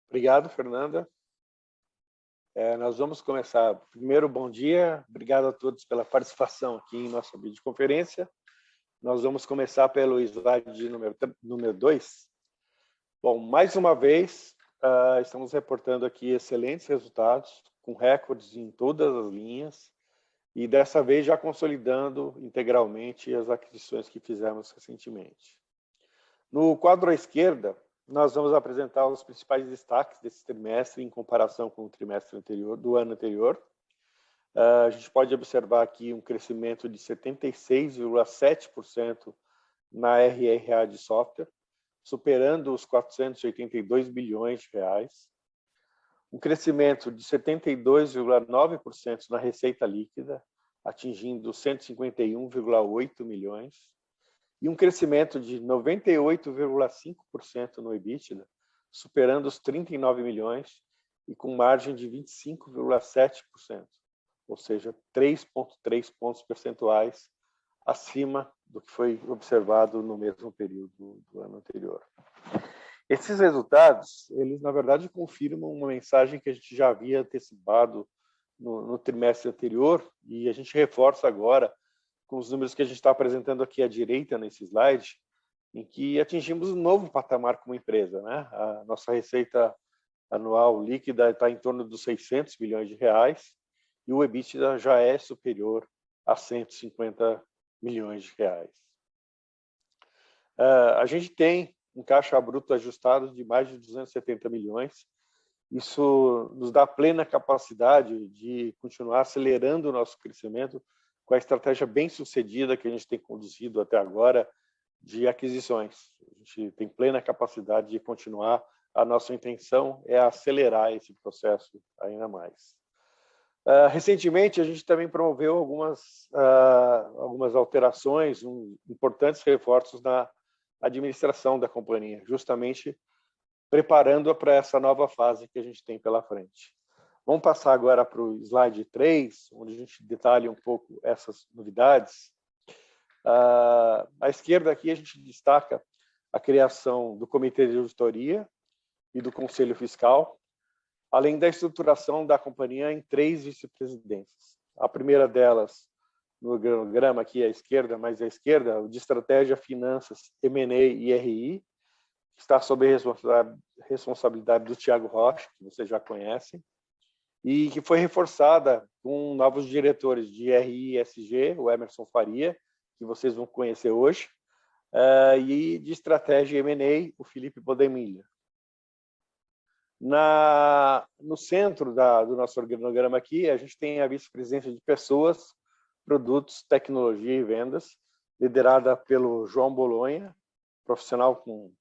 Obrigado, Fernanda. Nós vamos começar. Primeiro, bom dia. Obrigado a todos pela participação aqui em nossa videoconferência. Nós vamos começar pelo slide número 2. Bom, mais uma vez, estamos reportando aqui excelentes resultados, com recordes em todas as linhas, e dessa vez já consolidando integralmente as aquisições que fizemos recentemente. No quadro à esquerda, nós vamos apresentar os principais destaques desse trimestre em comparação com o trimestre anterior, do ano anterior. A gente pode observar aqui um crescimento de 76,7% na RRA de software, superando os 482 bilhões de reais. Um crescimento de 72,9% na receita líquida, atingindo 151,8 milhões. E um crescimento de 98,5% no EBITDA, superando os 39 milhões e com margem de 25,7%, ou seja, 3,3 pontos percentuais acima do que foi observado no mesmo período do ano anterior. Esses resultados, eles na verdade confirmam uma mensagem que a gente já havia antecipado no trimestre anterior e a gente reforça agora com os números que a gente está apresentando aqui à direita nesse slide, em que atingimos um novo patamar como empresa, né? A nossa receita anual líquida está em torno dos 600 bilhões de reais e o EBITDA já é superior a 150 milhões de reais. A gente tem um caixa bruto ajustado de mais de 270 milhões. Isso nos dá plena capacidade de continuar acelerando o nosso crescimento com a estratégia bem-sucedida que a gente tem conduzido até agora de aquisições. A gente tem plena capacidade de continuar. A nossa intenção é acelerar esse processo ainda mais. Recentemente, a gente também promoveu algumas alterações, importantes reforços na administração da companhia, justamente preparando-a para essa nova fase que a gente tem pela frente. Vamos passar agora para o slide 3, onde a gente detalha um pouco essas novidades. À esquerda aqui a gente destaca a criação do Comitê de Auditoria e do Conselho Fiscal, além da estruturação da companhia em 3 vice-presidências. A primeira delas, no organograma aqui à esquerda, mais à esquerda, o de Estratégia, Finanças, M&A e RI, que está sob a responsabilidade do Thiago Rocha, que vocês já conhecem, e que foi reforçada com novos diretores de RI e SG, o Emerson Faria, que vocês vão conhecer hoje, e de Estratégia e M&A, o Felipe Bodemilha. No centro do nosso organograma aqui, a gente tem a vice-presidência de Pessoas, Produtos, Tecnologia e Vendas, liderada pelo João Bolonha, profissional com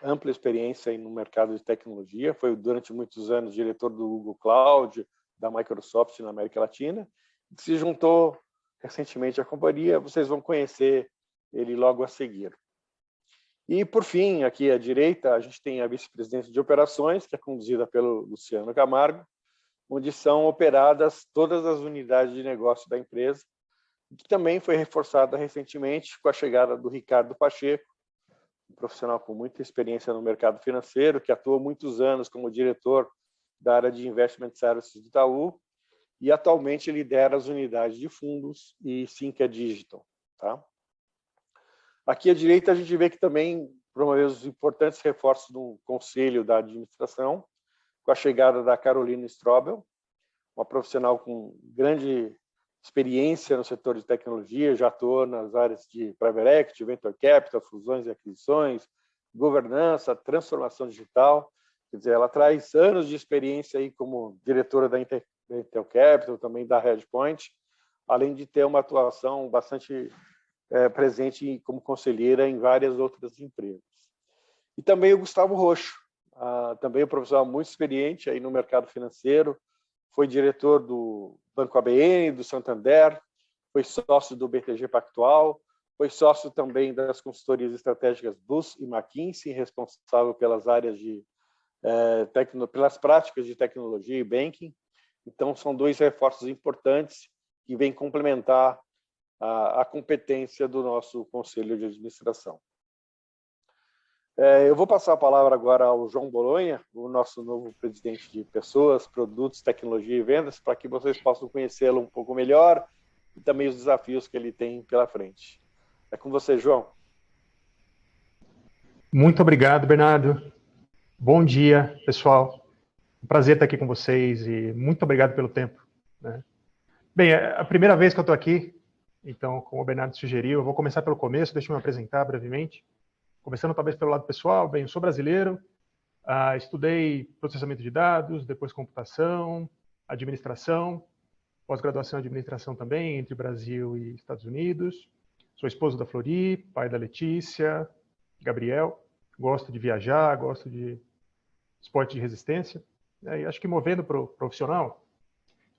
ampla experiência no mercado de tecnologia, foi durante muitos anos diretor do Google Cloud, da Microsoft na América Latina, que se juntou recentemente à companhia, vocês vão conhecer ele logo a seguir. E, por fim, aqui à direita, a gente tem a vice-presidência de operações, que é conduzida pelo Luciano Camargo, onde são operadas todas as unidades de negócio da empresa, que também foi reforçada recentemente com a chegada do Ricardo Pacheco, um profissional com muita experiência no mercado financeiro, que atuou muitos anos como diretor da área de Investment Services do Itaú e atualmente lidera as unidades de fundos e Synca Digital. Tá? Aqui à direita a gente vê que também promovemos importantes reforços no conselho da administração, com a chegada da Carolina Strobel, uma profissional com grande experiência no setor de tecnologia, já atuou nas áreas de Private Equity, Venture Capital, fusões e aquisições, governança, transformação digital. Quer dizer, ela traz anos de experiência aí como diretora da Intel Capital, também da Redpoint, além de ter uma atuação bastante presente como conselheira em várias outras empresas. E também o Gustavo Roxo, também um profissional muito experiente aí no mercado financeiro, foi diretor do Banco ABN, do Santander, foi sócio do BTG Pactual, foi sócio também das consultorias estratégicas BUS e McKinsey, responsável pelas áreas pelas práticas de tecnologia e banking. Então, são 2 reforços importantes que vêm complementar a competência do nosso Conselho de Administração. Eu vou passar a palavra agora ao João Bolonha, o nosso novo presidente de Pessoas, Produtos, Tecnologia e Vendas, para que vocês possam conhecê-lo um pouco melhor e também os desafios que ele tem pela frente. É com você, João. Muito obrigado, Bernardo. Bom dia, pessoal. Um prazer estar aqui com vocês e muito obrigado pelo tempo, né? Bem, é a primeira vez que eu estou aqui, então, como o Bernardo sugeriu, eu vou começar pelo começo, deixa eu me apresentar brevemente. Começando talvez pelo lado pessoal, bem, eu sou brasileiro, estudei processamento de dados, depois computação, administração, pós-graduação em administração também, entre Brasil e Estados Unidos. Sou esposo da Flori, pai da Letícia, Gabriel. Gosto de viajar, gosto de esporte de resistência. E acho que movendo para o profissional,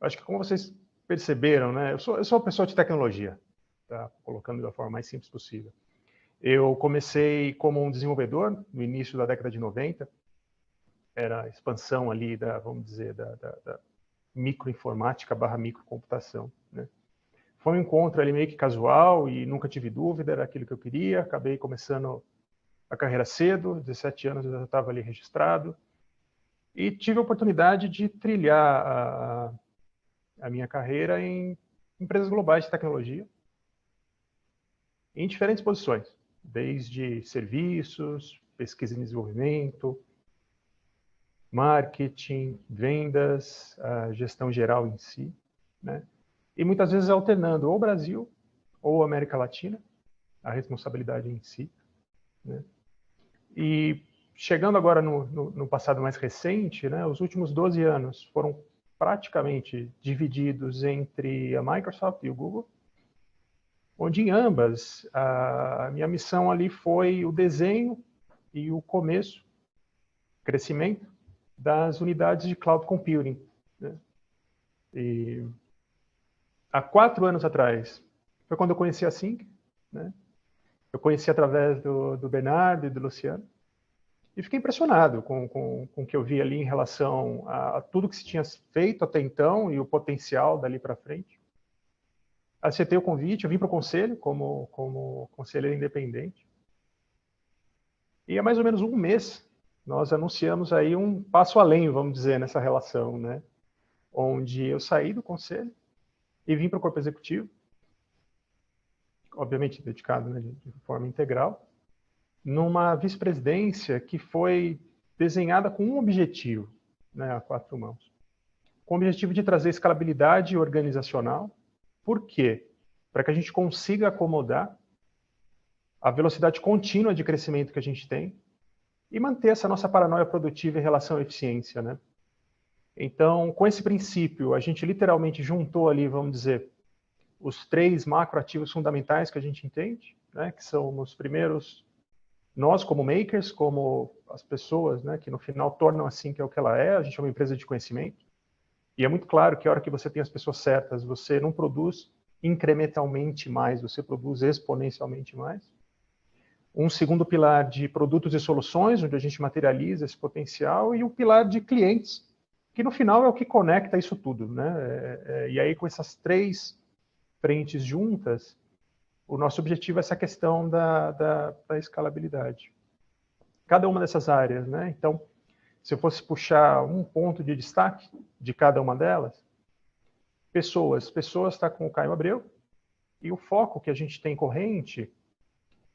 acho que como vocês perceberam, né, eu sou uma pessoa de tecnologia, tá? Colocando da forma mais simples possível. Eu comecei como um desenvolvedor no início da década de 90, era a expansão ali da, vamos dizer, da microinformática / microcomputação, né? Foi um encontro ali meio que casual e nunca tive dúvida, era aquilo que eu queria. Acabei começando a carreira cedo, 17 anos eu já estava ali registrado, e tive a oportunidade de trilhar a minha carreira em empresas globais de tecnologia, em diferentes posições, desde serviços, pesquisa e desenvolvimento, marketing, vendas, a gestão geral em si, né? E muitas vezes alternando ou Brasil ou América Latina, a responsabilidade em si, né? E chegando agora no passado mais recente, né, os últimos 12 anos foram praticamente divididos entre a Microsoft e o Google, onde em ambas a minha missão ali foi o desenho e o começo, crescimento das unidades de cloud computing, né? E há 4 anos atrás foi quando eu conheci a Sync, né? Eu conheci através do Bernardo e do Luciano. E fiquei impressionado com o que eu vi ali em relação a tudo que se tinha feito até então e o potencial dali para frente. Aceitei o convite, eu vim para o conselho como conselheiro independente. E há mais ou menos um mês nós anunciamos aí um passo além, vamos dizer, nessa relação, né? Onde eu saí do conselho e vim para o corpo executivo, obviamente dedicado, né, de forma integral, numa vice-presidência que foi desenhada com um objetivo, né, a 4 mãos. Com o objetivo de trazer escalabilidade organizacional. Por quê? Para que a gente consiga acomodar a velocidade contínua de crescimento que a gente tem e manter essa nossa paranoia produtiva em relação à eficiência, né? Então, com esse princípio, a gente literalmente juntou ali, vamos dizer, os 3 macroativos fundamentais que a gente entende, né, que são os primeiros, nós como makers, como as pessoas, né, que no final tornam assim que é o que ela é. A gente é uma empresa de conhecimento. E é muito claro que a hora que você tem as pessoas certas, você não produz incrementalmente mais, você produz exponencialmente mais. Um segundo pilar de produtos e soluções, onde a gente materializa esse potencial, e um pilar de clientes, que no final é o que conecta isso tudo, né? E aí, com essas 3 frentes juntas, o nosso objetivo é essa questão da escalabilidade. Cada uma dessas áreas, né? Então, se eu fosse puxar um ponto de destaque de cada uma delas, pessoas está com o Caio Abreu, e o foco que a gente tem corrente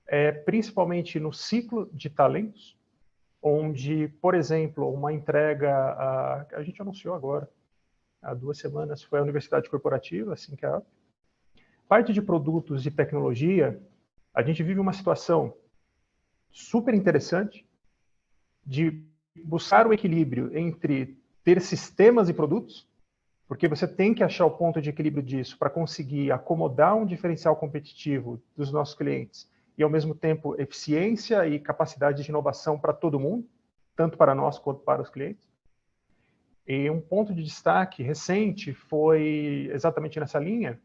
é principalmente no ciclo de talentos, onde, por exemplo, uma entrega, a gente anunciou agora, há 2 semanas, foi a Universidade Corporativa, assim que é. Parte de produtos e tecnologia, a gente vive uma situação super interessante de buscar o equilíbrio entre ter sistemas e produtos, porque você tem que achar o ponto de equilíbrio disso para conseguir acomodar um diferencial competitivo dos nossos clientes e, ao mesmo tempo, eficiência e capacidade de inovação para todo mundo, tanto para nós quanto para os clientes. E um ponto de destaque recente foi exatamente nessa linha,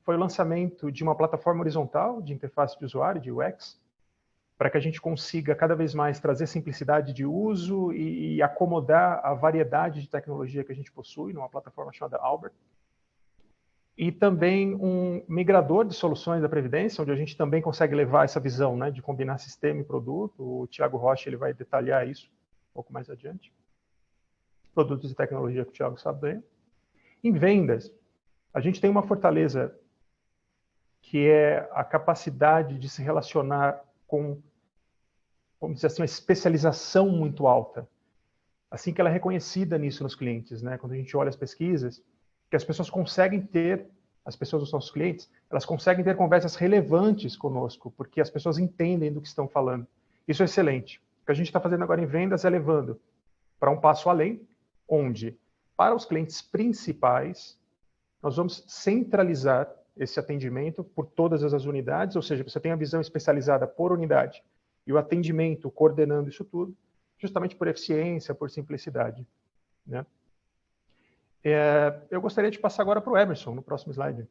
foi o lançamento de uma plataforma horizontal de interface de usuário, de UX, para que a gente consiga cada vez mais trazer simplicidade de uso e acomodar a variedade de tecnologia que a gente possui numa plataforma chamada Albert. e também um migrador de soluções da Previdência, onde a gente também consegue levar essa visão, né, de combinar sistema e produto. O Thiago Rocha ele vai detalhar isso um pouco mais adiante. Produtos e tecnologia que o Thiago sabe bem. Em vendas, a gente tem uma fortaleza que é a capacidade de se relacionar com, vamos dizer assim, uma especialização muito alta. Assim que ela é reconhecida nisso nos clientes, né? Quando a gente olha as pesquisas, que as pessoas conseguem ter, as pessoas dos nossos clientes, elas conseguem ter conversas relevantes conosco, porque as pessoas entendem do que estão falando. Isso é excelente. O que a gente está fazendo agora em vendas é levando para um passo além, onde, para os clientes principais, nós vamos centralizar esse atendimento por todas as unidades, ou seja, você tem a visão especializada por unidade e o atendimento coordenando isso tudo, justamente por eficiência, por simplicidade, né? Eu gostaria de passar agora para o Emerson, no próximo slide.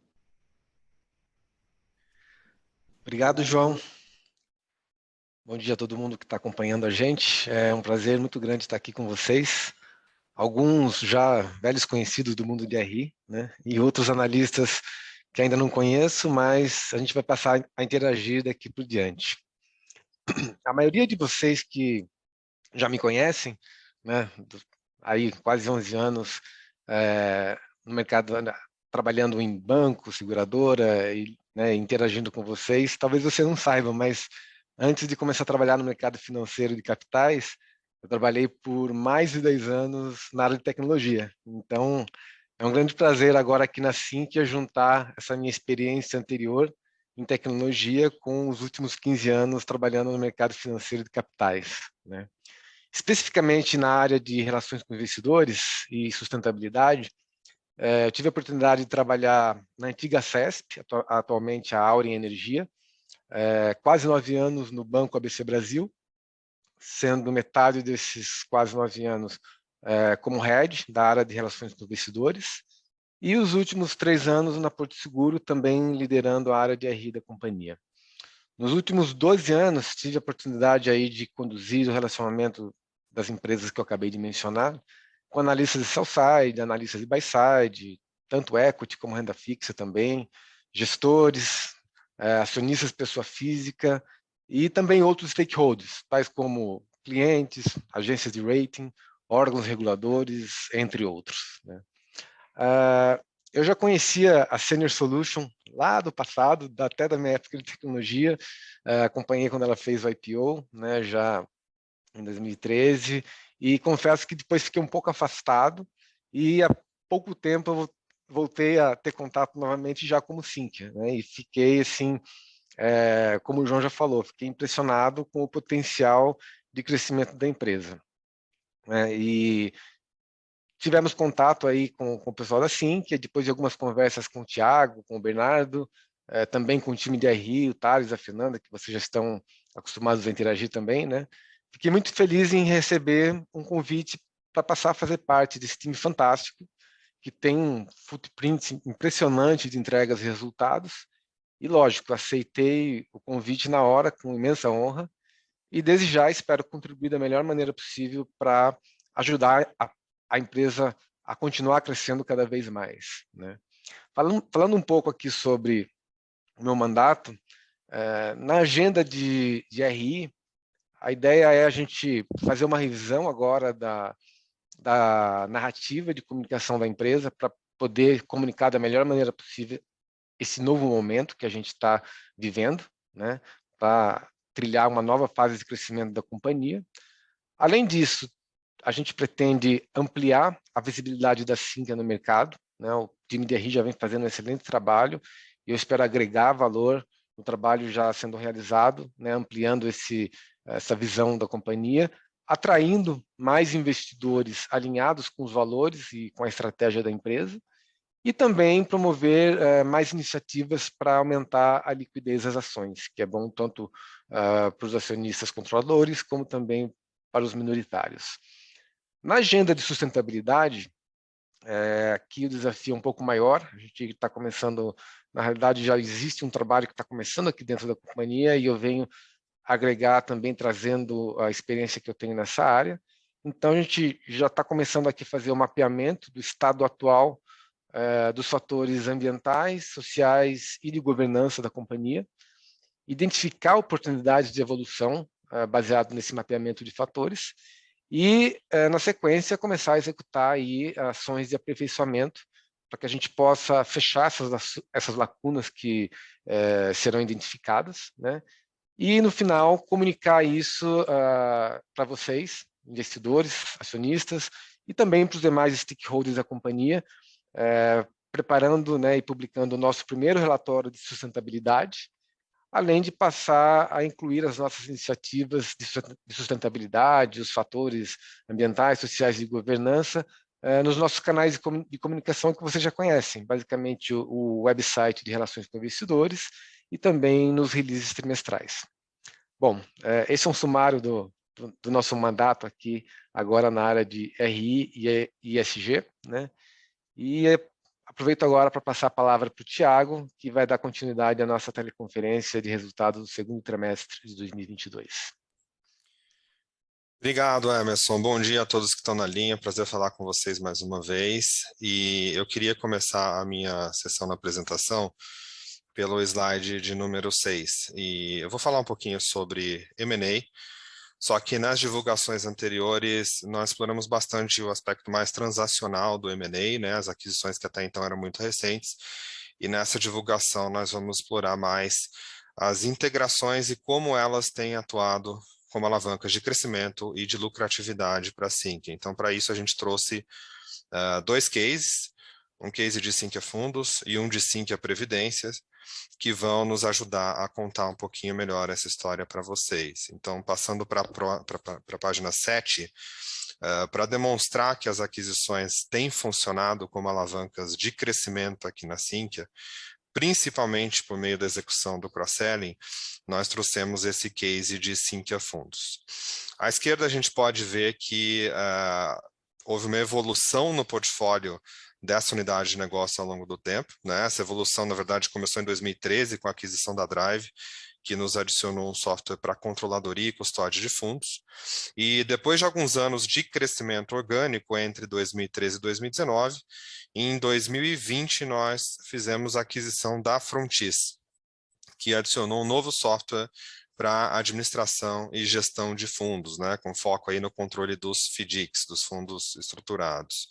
Obrigado, João. Bom dia a todo mundo que está acompanhando a gente. É um prazer muito grande estar aqui com vocês. Alguns já velhos conhecidos do mundo de RI, né? E outros analistas que ainda não conheço, mas a gente vai passar a interagir daqui por diante. A maioria de vocês que já me conhecem, né? Aí quase 11 anos no mercado, trabalhando em banco, seguradora e, né, interagindo com vocês. Talvez você não saiba, mas antes de começar a trabalhar no mercado financeiro de capitais, eu trabalhei por mais de 10 anos na área de tecnologia. Então, é um grande prazer agora aqui na Sinqia juntar essa minha experiência anterior em tecnologia com os últimos 15 anos trabalhando no mercado financeiro de capitais, né? Especificamente na área de relações com investidores e sustentabilidade, eu tive a oportunidade de trabalhar na antiga CESP, atualmente a Auren Energia, quase 9 anos no Banco ABC Brasil, sendo metade desses quase 9 anos como head da área de relações com investidores, e os últimos 3 anos na Porto Seguro, também liderando a área de RI da companhia. Nos últimos 12 anos, tive a oportunidade aí de conduzir o relacionamento das empresas que eu acabei de mencionar, com analistas de sell-side, analistas de buy-side, tanto equity como renda fixa também, gestores, acionistas pessoa física e também outros stakeholders, tais como clientes, agências de rating, órgãos reguladores, entre outros, né? Eu já conhecia a Senior Solution lá do passado, até da minha época de tecnologia, acompanhei quando ela fez o IPO, né, já em 2013, e confesso que depois fiquei um pouco afastado, e há pouco tempo eu voltei a ter contato novamente já como Sinqia, né, e fiquei assim, como o João já falou, fiquei impressionado com o potencial de crescimento da empresa, né, e tivemos contato aí com o pessoal da Sinqia, depois de algumas conversas com o Thiago, com o Bernardo, também com o time de RI, o Thales, a Fernanda, que vocês já estão acostumados a interagir também, né? Fiquei muito feliz em receber um convite para passar a fazer parte desse time fantástico, que tem um footprint impressionante de entregas e resultados. E, lógico, aceitei o convite na hora, com imensa honra, e desde já espero contribuir da melhor maneira possível para ajudar a empresa a continuar crescendo cada vez mais, né? Falando um pouco aqui sobre o meu mandato, na agenda de RI, a ideia é a gente fazer uma revisão agora da narrativa de comunicação da empresa para poder comunicar da melhor maneira possível esse novo momento que a gente está vivendo, né? Para trilhar uma nova fase de crescimento da companhia. Além disso, a gente pretende ampliar a visibilidade da Sinqia no mercado, né? O time de RI já vem fazendo um excelente trabalho e eu espero agregar valor no trabalho já sendo realizado, né? Ampliando essa visão da companhia, atraindo mais investidores alinhados com os valores e com a estratégia da empresa, e também promover mais iniciativas para aumentar a liquidez das ações, que é bom tanto para os acionistas controladores, como também para os minoritários. Na agenda de sustentabilidade, aqui o desafio é um pouco maior, a gente está começando, na realidade já existe um trabalho que está começando aqui dentro da companhia e eu venho agregar também trazendo a experiência que eu tenho nessa área. Então a gente já está começando aqui a fazer o mapeamento do estado atual dos fatores ambientais, sociais e de governança da companhia, identificar oportunidades de evolução baseado nesse mapeamento de fatores e, na sequência, começar a executar aí ações de aperfeiçoamento para que a gente possa fechar essas lacunas que serão identificadas, né? E, no final, comunicar isso para vocês, investidores, acionistas, e também para os demais stakeholders da companhia, preparando, né, e publicando o nosso primeiro relatório de sustentabilidade, além de passar a incluir as nossas iniciativas de sustentabilidade, os fatores ambientais, sociais e de governança, nos nossos canais de comunicação que vocês já conhecem, basicamente o website de relações com investidores e também nos releases trimestrais. Bom, esse é um sumário do nosso mandato aqui, agora na área de RI e ESG, né? E aproveito agora para passar a palavra para o Thiago, que vai dar continuidade à nossa teleconferência de resultados do segundo trimestre de 2022. Obrigado, Emerson. Bom dia a todos que estão na linha. Prazer falar com vocês mais uma vez. E eu queria começar a minha sessão na apresentação pelo slide de número 6. E eu vou falar um pouquinho sobre M&A, só que nas divulgações anteriores nós exploramos bastante o aspecto mais transacional do M&A, né, as aquisições que até então eram muito recentes, e nessa divulgação nós vamos explorar mais as integrações e como elas têm atuado como alavancas de crescimento e de lucratividade para a Sinqia. Então, para isso a gente trouxe dois cases, um case de Sinqia Fundos e um de Sinqia Previdências, que vão nos ajudar a contar um pouquinho melhor essa história para vocês. Então, passando para a página 7, para demonstrar que as aquisições têm funcionado como alavancas de crescimento aqui na Sinqia, principalmente por meio da execução do cross-selling, nós trouxemos esse case de Sinqia Fundos. À esquerda a gente pode ver que houve uma evolução no portfólio dessa unidade de negócio ao longo do tempo, né? Essa evolução, na verdade, começou em 2013 com a aquisição da Drive, que nos adicionou um software para controladoria e custódia de fundos. E depois de alguns anos de crescimento orgânico entre 2013 e 2019, em 2020 nós fizemos a aquisição da Frontis, que adicionou um novo software para administração e gestão de fundos, né, com foco aí no controle dos FDICs, dos fundos estruturados.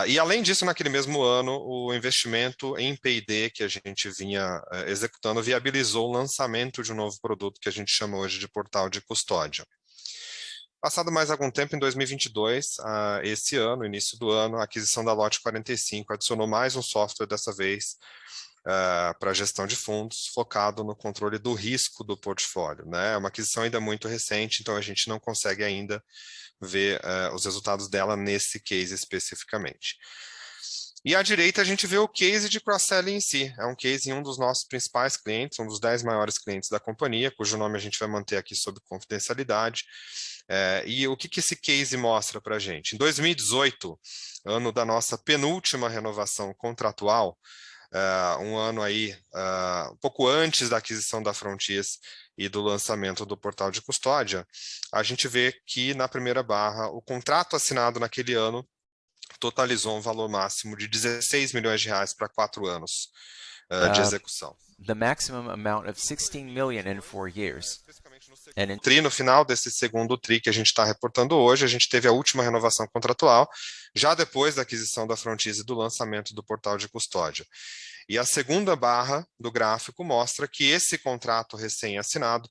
E além disso, naquele mesmo ano, o investimento em P&D que a gente vinha executando viabilizou o lançamento de um novo produto que a gente chama hoje de portal de custódia. Passado mais algum tempo, em 2022, esse ano, início do ano, a aquisição da Lote 45 adicionou mais um software, dessa vez para gestão de fundos, focado no controle do risco do portfólio, né? É uma aquisição ainda muito recente, então a gente não consegue ainda ver os resultados dela nesse case especificamente. E à direita a gente vê o case de cross-selling em si. É um case em um dos nossos principais clientes, um dos 10 maiores clientes da companhia, cujo nome a gente vai manter aqui sob confidencialidade. E o que esse case mostra para a gente? Em 2018, ano da nossa penúltima renovação contratual, um ano aí, um pouco antes da aquisição da Frontis e do lançamento do portal de custódia, a gente vê que na primeira barra, o contrato assinado naquele ano totalizou um valor máximo de 16 milhões de reais para 4 anos de execução. The maximum amount of 16 million in 4 years. No final desse segundo TRI que a gente está reportando hoje, a gente teve a última renovação contratual, já depois da aquisição da Frontis e do lançamento do portal de custódia. E a segunda barra do gráfico mostra que esse contrato recém-assinado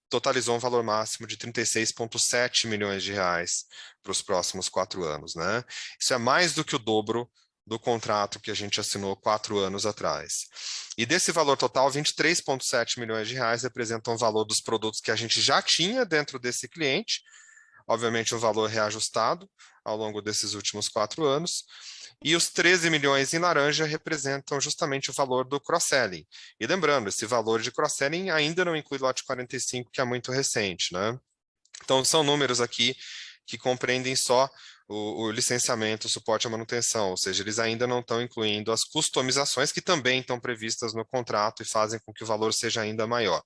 totalizou um valor máximo de 36,7 milhões de reais para os próximos 4 anos, né? Isso é mais do que o dobro do contrato que a gente assinou 4 anos atrás. E desse valor total, 23,7 milhões de reais representam o valor dos produtos que a gente já tinha dentro desse cliente, obviamente um valor reajustado ao longo desses últimos 4 anos, e os 13 milhões em laranja representam justamente o valor do cross-selling. E lembrando, esse valor de cross-selling ainda não inclui lote 45, que é muito recente, né? Então são números aqui que compreendem só o licenciamento, o suporte à manutenção, ou seja, eles ainda não estão incluindo as customizações que também estão previstas no contrato e fazem com que o valor seja ainda maior.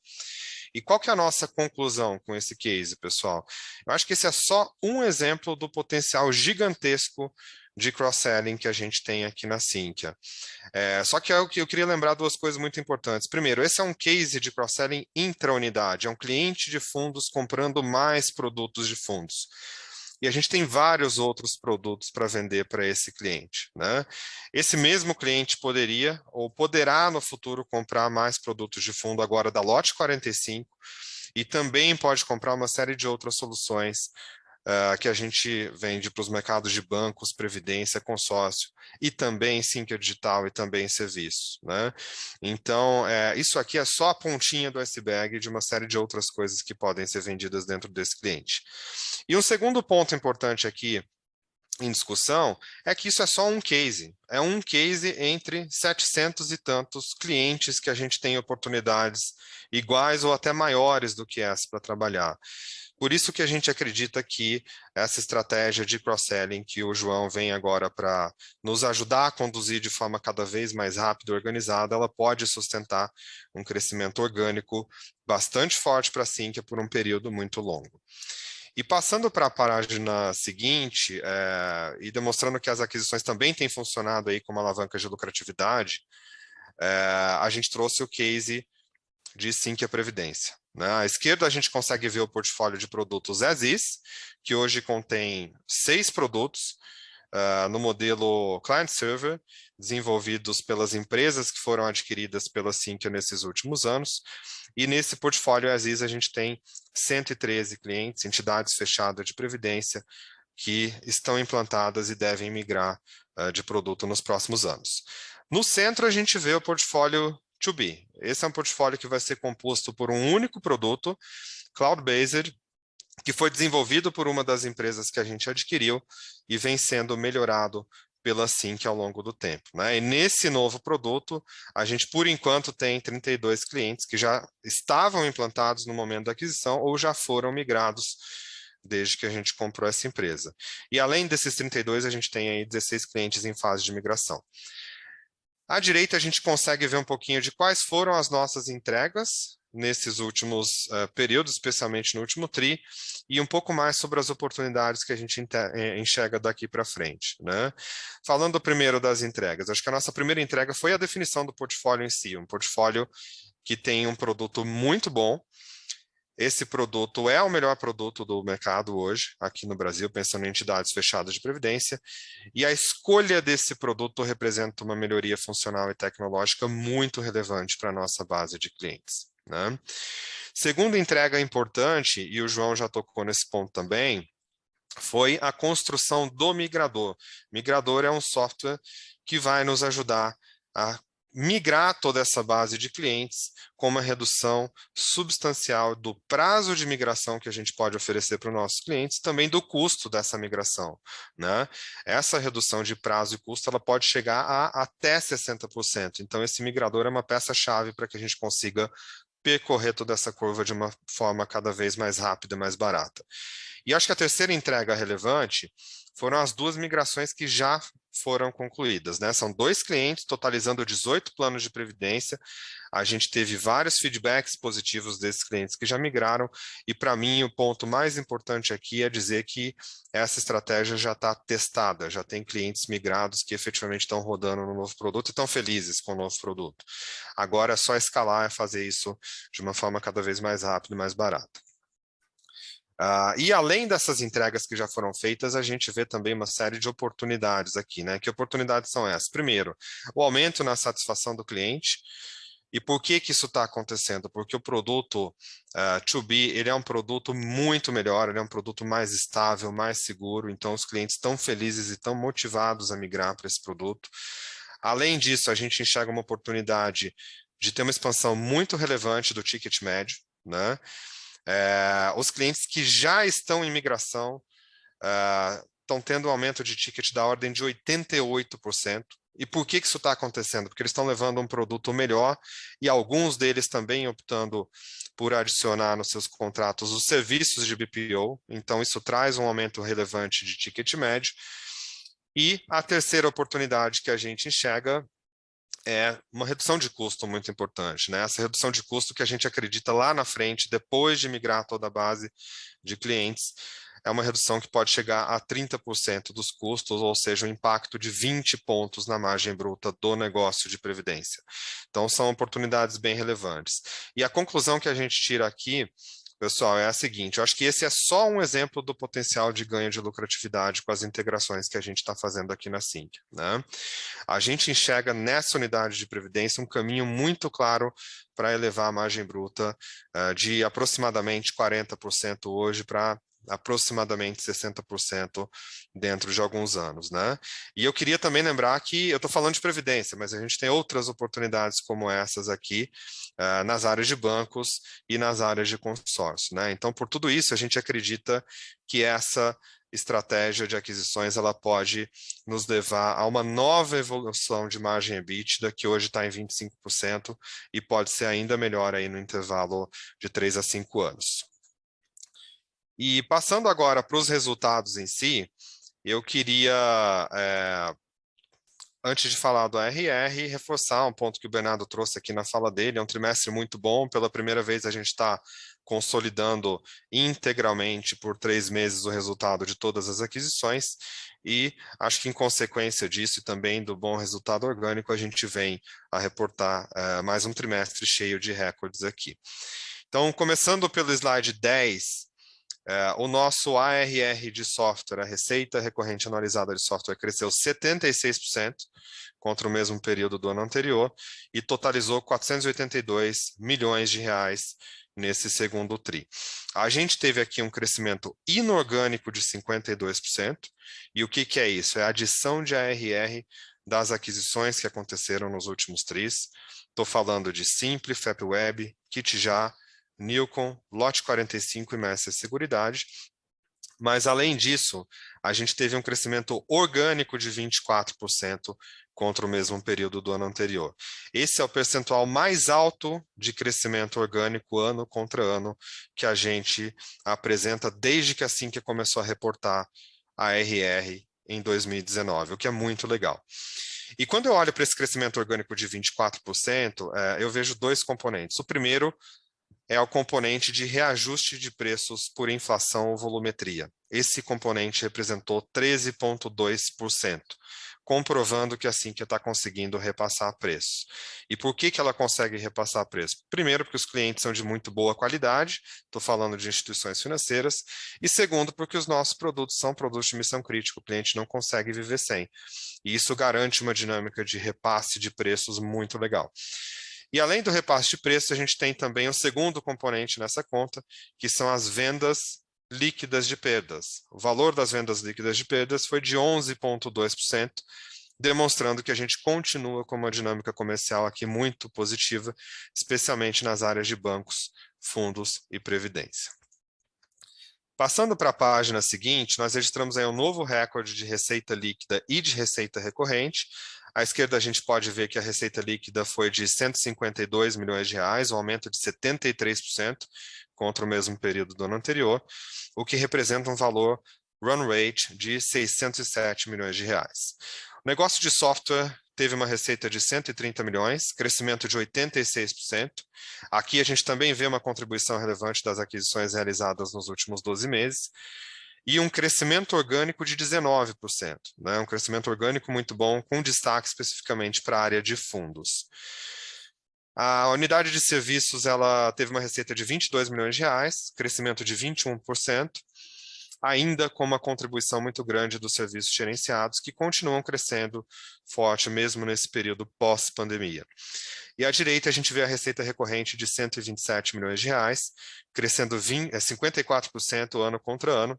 E qual que é a nossa conclusão com esse case, pessoal? Eu acho que esse é só um exemplo do potencial gigantesco de cross-selling que a gente tem aqui na Sinqia. Só que eu queria lembrar duas coisas muito importantes. Primeiro, esse é um case de cross-selling intra-unidade, é um cliente de fundos comprando mais produtos de fundos. E a gente tem vários outros produtos para vender para esse cliente, né? Esse mesmo cliente poderia ou poderá no futuro comprar mais produtos de fundo agora da Lote 45 e também pode comprar uma série de outras soluções que a gente vende para os mercados de bancos, previdência, consórcio e também Sinqia Digital e também serviços, né? Então, isso aqui é só a pontinha do iceberg de uma série de outras coisas que podem ser vendidas dentro desse cliente. E um segundo ponto importante aqui em discussão é que isso é só um case. É um case entre 700 e tantos clientes que a gente tem oportunidades iguais ou até maiores do que essa para trabalhar. Por isso que a gente acredita que essa estratégia de cross-selling que o João vem agora para nos ajudar a conduzir de forma cada vez mais rápida e organizada, ela pode sustentar um crescimento orgânico bastante forte para a Sinqia por um período muito longo. E passando para a página seguinte, e demonstrando que as aquisições também têm funcionado aí como alavanca de lucratividade, a gente trouxe o case de Sinqia Previdência, né? À esquerda a gente consegue ver o portfólio de produtos as is, que hoje contém 6 produtos no modelo client-server, desenvolvidos pelas empresas que foram adquiridas pela Sinqia nesses últimos anos. E nesse portfólio as is a gente tem 113 clientes, entidades fechadas de previdência, que estão implantadas e devem migrar de produto nos próximos anos. No centro a gente vê o portfólio to be. Esse é um portfólio que vai ser composto por um único produto, cloud-based, que foi desenvolvido por uma das empresas que a gente adquiriu e vem sendo melhorado pela Sinqia ao longo do tempo, né? E nesse novo produto, a gente, por enquanto, tem 32 clientes que já estavam implantados no momento da aquisição ou já foram migrados desde que a gente comprou essa empresa. E além desses 32, a gente tem aí 16 clientes em fase de migração. À direita, a gente consegue ver um pouquinho de quais foram as nossas entregas nesses últimos períodos, especialmente no último TRI, e um pouco mais sobre as oportunidades que a gente enxerga daqui para frente, né? Falando primeiro das entregas, acho que a nossa primeira entrega foi a definição do portfólio em si, um portfólio que tem um produto muito bom. Esse produto é o melhor produto do mercado hoje, aqui no Brasil, pensando em entidades fechadas de previdência, e a escolha desse produto representa uma melhoria funcional e tecnológica muito relevante para a nossa base de clientes, né? Segunda entrega importante, e o João já tocou nesse ponto também, foi a construção do migrador. Migrador é um software que vai nos ajudar a migrar toda essa base de clientes com uma redução substancial do prazo de migração que a gente pode oferecer para os nossos clientes, também do custo dessa migração, né? Essa redução de prazo e custo ela pode chegar a até 60%. Então, esse migrador é uma peça-chave para que a gente consiga percorrer toda essa curva de uma forma cada vez mais rápida e mais barata. E acho que a terceira entrega relevante foram as 2 migrações que já foram concluídas, né? São 2 clientes, totalizando 18 planos de previdência. A gente teve vários feedbacks positivos desses clientes que já migraram, e para mim o ponto mais importante aqui é dizer que essa estratégia já está testada, já tem clientes migrados que efetivamente estão rodando no novo produto e estão felizes com o novo produto. Agora é só escalar e fazer isso de uma forma cada vez mais rápida e mais barata. E além dessas entregas que já foram feitas, a gente vê também uma série de oportunidades aqui, né? Que oportunidades são essas? Primeiro, o aumento na satisfação do cliente. E por que que isso está acontecendo? Porque o produto to be, ele é um produto muito melhor, ele é um produto mais estável, mais seguro, então os clientes estão felizes e estão motivados a migrar para esse produto. Além disso, a gente enxerga uma oportunidade de ter uma expansão muito relevante do ticket médio, né? Os clientes que já estão em migração estão tendo um aumento de ticket da ordem de 88%. E por que isso está acontecendo? Porque eles estão levando um produto melhor e alguns deles também optando por adicionar nos seus contratos os serviços de BPO. Então, isso traz um aumento relevante de ticket médio. E a terceira oportunidade que a gente enxerga é uma redução de custo muito importante, né? Essa redução de custo que a gente acredita lá na frente, depois de migrar toda a base de clientes, é uma redução que pode chegar a 30% dos custos, ou seja, um impacto de 20 pontos na margem bruta do negócio de previdência. Então, são oportunidades bem relevantes. E a conclusão que a gente tira aqui, pessoal, é a seguinte: eu acho que esse é só um exemplo do potencial de ganho de lucratividade com as integrações que a gente está fazendo aqui na Sinqia, né? A gente enxerga nessa unidade de previdência um caminho muito claro para elevar a margem bruta de aproximadamente 40% hoje para aproximadamente 60% dentro de alguns anos, né? E eu queria também lembrar que eu estou falando de previdência, mas a gente tem outras oportunidades como essas aqui nas áreas de bancos e nas áreas de consórcio, né? Então, por tudo isso, a gente acredita que essa estratégia de aquisições ela pode nos levar a uma nova evolução de margem EBITDA, que hoje está em 25%, e pode ser ainda melhor aí no intervalo de 3 a 5 anos. E passando agora para os resultados em si, eu queria, antes de falar do ARR, reforçar um ponto que o Bernardo trouxe aqui na fala dele. É um trimestre muito bom. Pela primeira vez a gente está consolidando integralmente por 3 meses o resultado de todas as aquisições, e acho que em consequência disso e também do bom resultado orgânico, a gente vem a reportar mais um trimestre cheio de recordes aqui. Então, começando pelo slide 10, o nosso ARR de software, a receita recorrente anualizada de software, cresceu 76% contra o mesmo período do ano anterior e totalizou 482 milhões de reais nesse segundo TRI. A gente teve aqui um crescimento inorgânico de 52%, e o que é isso? É a adição de ARR das aquisições que aconteceram nos últimos TRIs. Estou falando de Simpli, FapWeb, KitJa, Nilcon, Lote 45 e Messer Seguridade. Mas, além disso, a gente teve um crescimento orgânico de 24% contra o mesmo período do ano anterior. Esse é o percentual mais alto de crescimento orgânico ano contra ano que a gente apresenta desde que a Sinqia começou a reportar a ARR em 2019, o que é muito legal. E quando eu olho para esse crescimento orgânico de 24%, eu vejo 2 componentes. O primeiro é o componente de reajuste de preços por inflação ou volumetria. Esse componente representou 13,2%, comprovando que a Sinqia está conseguindo repassar preço. E por que ela consegue repassar preço? Primeiro, porque os clientes são de muito boa qualidade, estou falando de instituições financeiras, e segundo, porque os nossos produtos são produtos de missão crítica, o cliente não consegue viver sem. E isso garante uma dinâmica de repasse de preços muito legal. E além do repasse de preço, a gente tem também um segundo componente nessa conta, que são as vendas líquidas de perdas. O valor das vendas líquidas de perdas foi de 11,2%, demonstrando que a gente continua com uma dinâmica comercial aqui muito positiva, especialmente nas áreas de bancos, fundos e previdência. Passando para a página seguinte, nós registramos aí um novo recorde de receita líquida e de receita recorrente. À esquerda a gente pode ver que a receita líquida foi de 152 milhões de reais, um aumento de 73% contra o mesmo período do ano anterior, o que representa um valor run rate de 607 milhões de reais. O negócio de software teve uma receita de 130 milhões, crescimento de 86%. Aqui a gente também vê uma contribuição relevante das aquisições realizadas nos últimos 12 meses. E um crescimento orgânico de 19%, né? Um crescimento orgânico muito bom, com destaque especificamente para a área de fundos. A unidade de serviços ela teve uma receita de 22 milhões de reais, crescimento de 21%, ainda com uma contribuição muito grande dos serviços gerenciados, que continuam crescendo forte mesmo nesse período pós-pandemia. E à direita a gente vê a receita recorrente de 127 milhões de reais, crescendo 54% ano contra ano,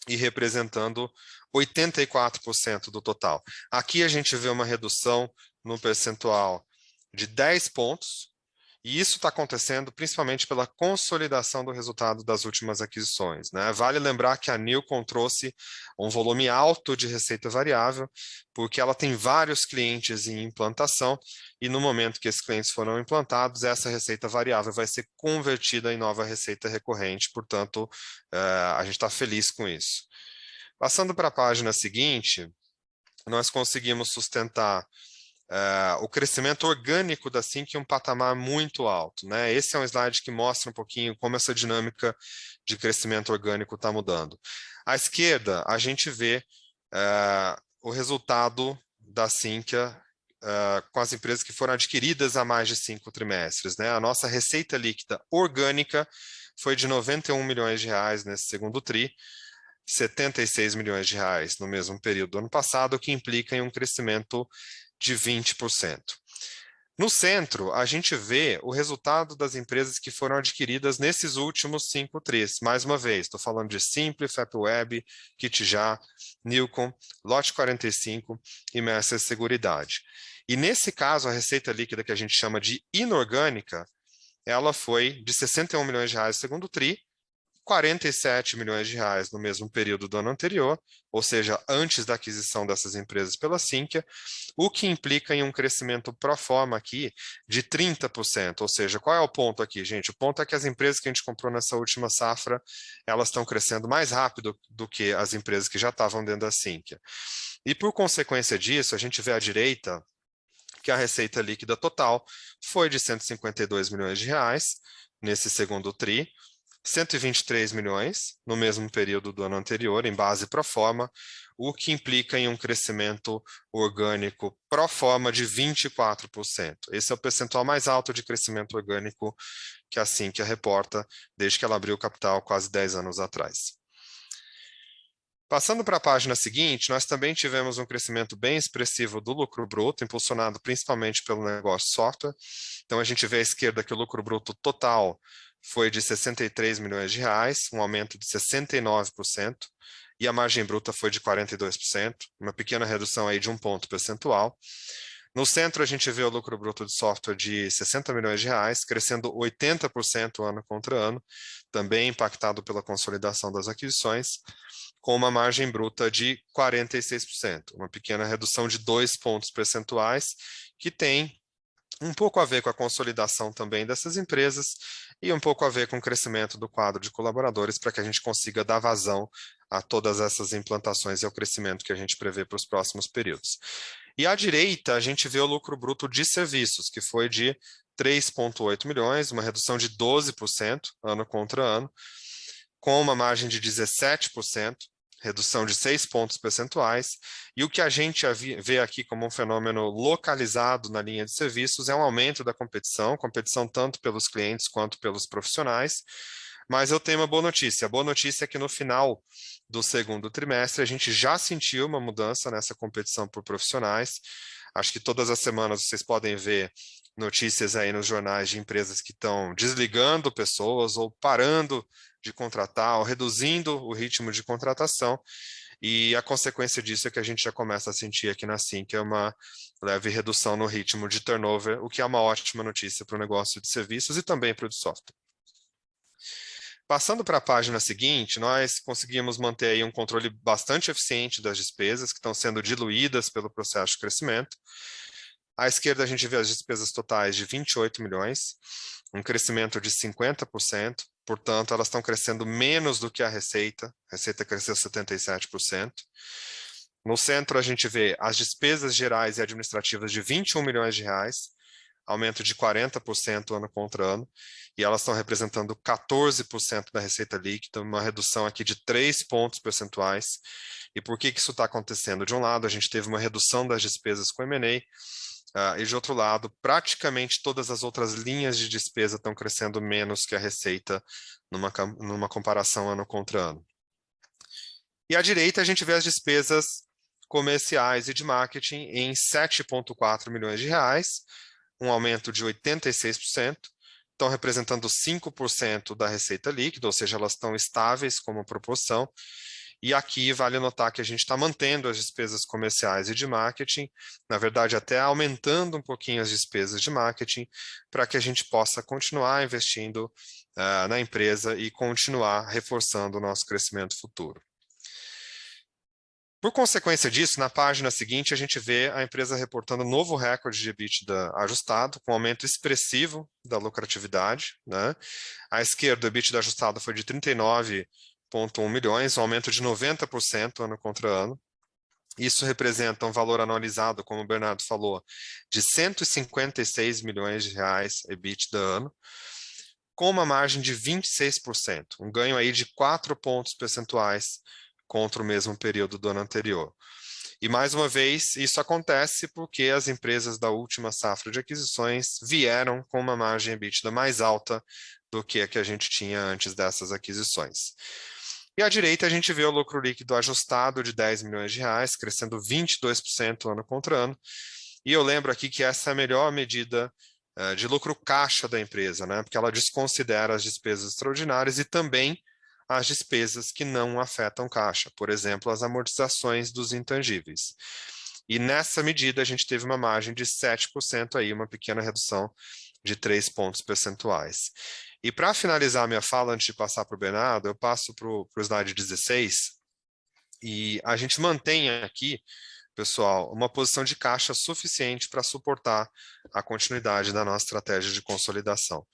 e representando 84% do total. Aqui a gente vê uma redução no percentual de 10 pontos, e isso está acontecendo principalmente pela consolidação do resultado das últimas aquisições, né? Vale lembrar que a Nilcon trouxe um volume alto de receita variável, porque ela tem vários clientes em implantação, e no momento que esses clientes foram implantados, essa receita variável vai ser convertida em nova receita recorrente, portanto, a gente está feliz com isso. Passando para a página seguinte, nós conseguimos sustentar o crescimento orgânico da Sinqia em um patamar muito alto, né? Esse é um slide que mostra um pouquinho como essa dinâmica de crescimento orgânico está mudando. À esquerda, a gente vê o resultado da Sinqia com as empresas que foram adquiridas há mais de 5 trimestres, né? A nossa receita líquida orgânica foi de 91 milhões de reais nesse segundo TRI, 76 milhões de reais no mesmo período do ano passado, o que implica em um crescimento de 20%. No centro, a gente vê o resultado das empresas que foram adquiridas nesses últimos 5 tris. Mais uma vez, estou falando de Simpli, FapWeb, Kitjá, Nilcom, Lote 45 e Mercer Seguridade. E nesse caso, a receita líquida que a gente chama de inorgânica, ela foi de 61 milhões de reais no segundo TRI, 47 milhões de reais no mesmo período do ano anterior, ou seja, antes da aquisição dessas empresas pela Sinqia, o que implica em um crescimento pro forma aqui de 30%, ou seja, qual é o ponto aqui, gente? O ponto é que as empresas que a gente comprou nessa última safra, elas estão crescendo mais rápido do que as empresas que já estavam dentro da Sinqia. E por consequência disso, a gente vê à direita que a receita líquida total foi de 152 milhões de reais nesse segundo TRI, 123 milhões no mesmo período do ano anterior, em base pro forma, o que implica em um crescimento orgânico pro forma de 24%. Esse é o percentual mais alto de crescimento orgânico que a Sinqia reporta desde que ela abriu o capital quase 10 anos atrás. Passando para a página seguinte, nós também tivemos um crescimento bem expressivo do lucro bruto, impulsionado principalmente pelo negócio de software. Então, a gente vê à esquerda que o lucro bruto total foi de 63 milhões de reais, um aumento de 69%, e a margem bruta foi de 42%, uma pequena redução aí de 1 ponto percentual. No centro, a gente vê o lucro bruto de software de 60 milhões de reais, crescendo 80% ano contra ano, também impactado pela consolidação das aquisições, com uma margem bruta de 46%, uma pequena redução de 2 pontos percentuais, que tem um pouco a ver com a consolidação também dessas empresas e um pouco a ver com o crescimento do quadro de colaboradores para que a gente consiga dar vazão a todas essas implantações e ao crescimento que a gente prevê para os próximos períodos. E à direita, a gente vê o lucro bruto de serviços, que foi de 3,8 milhões, uma redução de 12% ano contra ano, com uma margem de 17%, redução de 6 pontos percentuais, e o que a gente vê aqui como um fenômeno localizado na linha de serviços é um aumento da competição tanto pelos clientes quanto pelos profissionais, mas eu tenho uma boa notícia. A boa notícia é que no final do segundo trimestre a gente já sentiu uma mudança nessa competição por profissionais. Acho que todas as semanas vocês podem ver notícias aí nos jornais de empresas que estão desligando pessoas ou parando de contratar ou reduzindo o ritmo de contratação, e a consequência disso é que a gente já começa a sentir aqui na Sinqia uma leve redução no ritmo de turnover, o que é uma ótima notícia para o negócio de serviços e também para o de software. Passando para a página seguinte, nós conseguimos manter aí um controle bastante eficiente das despesas que estão sendo diluídas pelo processo de crescimento. À esquerda a gente vê as despesas totais de 28 milhões, um crescimento de 50%, portanto elas estão crescendo menos do que a receita cresceu 77%. No centro a gente vê as despesas gerais e administrativas de 21 milhões de reais, aumento de 40% ano contra ano, e elas estão representando 14% da receita líquida, uma redução aqui de 3 pontos percentuais. E por que isso está acontecendo? De um lado, a gente teve uma redução das despesas com M&A, e de outro lado, praticamente todas as outras linhas de despesa estão crescendo menos que a receita numa comparação ano contra ano. E à direita a gente vê as despesas comerciais e de marketing em 7,4 milhões de reais, um aumento de 86%, estão representando 5% da receita líquida, ou seja, elas estão estáveis como proporção. E aqui vale notar que a gente está mantendo as despesas comerciais e de marketing, na verdade até aumentando um pouquinho as despesas de marketing, para que a gente possa continuar investindo na empresa e continuar reforçando o nosso crescimento futuro. Por consequência disso, na página seguinte a gente vê a empresa reportando novo recorde de EBITDA ajustado, com aumento expressivo da lucratividade, né? À esquerda, o EBITDA ajustado foi de 39,1 milhões, um aumento de 90% ano contra ano. Isso representa um valor anualizado, como o Bernardo falou, de 156 milhões de reais EBITDA ano, com uma margem de 26%, um ganho aí de 4 pontos percentuais contra o mesmo período do ano anterior. E, mais uma vez, isso acontece porque as empresas da última safra de aquisições vieram com uma margem EBITDA mais alta do que a que a gente tinha antes dessas aquisições. E à direita a gente vê o lucro líquido ajustado de 10 milhões de reais, crescendo 22% ano contra ano. E eu lembro aqui que essa é a melhor medida de lucro caixa da empresa, né? Porque ela desconsidera as despesas extraordinárias e também as despesas que não afetam caixa, por exemplo, as amortizações dos intangíveis. E nessa medida a gente teve uma margem de 7% aí, uma pequena redução de 3 pontos percentuais. E para finalizar a minha fala, antes de passar para o Bernardo, eu passo para o slide 16, e a gente mantém aqui, pessoal, uma posição de caixa suficiente para suportar a continuidade da nossa estratégia de consolidação.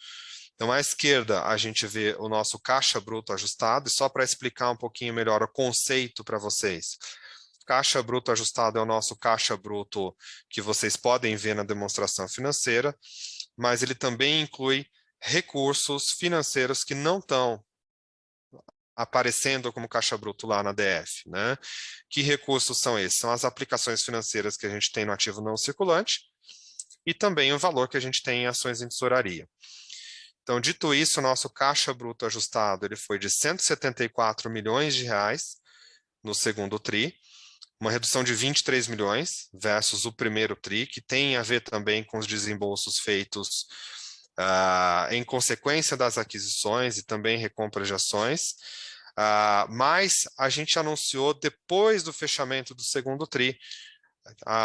Então, à esquerda, a gente vê o nosso caixa bruto ajustado, e só para explicar um pouquinho melhor o conceito para vocês. Caixa bruto ajustado é o nosso caixa bruto que vocês podem ver na demonstração financeira, mas ele também inclui recursos financeiros que não estão aparecendo como caixa bruto lá na DF, né? Que recursos são esses? São as aplicações financeiras que a gente tem no ativo não circulante e também o valor que a gente tem em ações em tesouraria. Então, dito isso, o nosso caixa bruto ajustado ele foi de 174 milhões de reais no segundo TRI, uma redução de 23 milhões versus o primeiro TRI, que tem a ver também com os desembolsos feitos em consequência das aquisições e também recompras de ações, mas a gente anunciou depois do fechamento do segundo TRI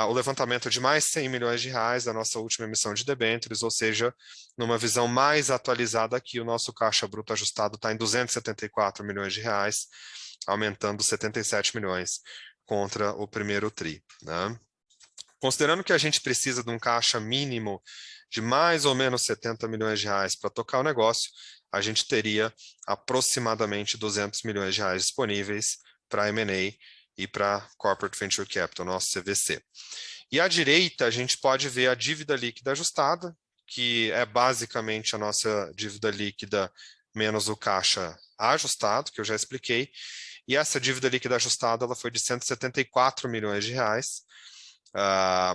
o levantamento de mais 100 milhões de reais da nossa última emissão de debêntures, ou seja, numa visão mais atualizada aqui, o nosso caixa bruto ajustado está em 274 milhões de reais, aumentando 77 milhões contra o primeiro TRI, né? Considerando que a gente precisa de um caixa mínimo de mais ou menos 70 milhões de reais para tocar o negócio, a gente teria aproximadamente 200 milhões de reais disponíveis para M&A e para Corporate Venture Capital, nosso CVC. E à direita, a gente pode ver a dívida líquida ajustada, que é basicamente a nossa dívida líquida menos o caixa ajustado, que eu já expliquei. E essa dívida líquida ajustada ela foi de 174 milhões de reais,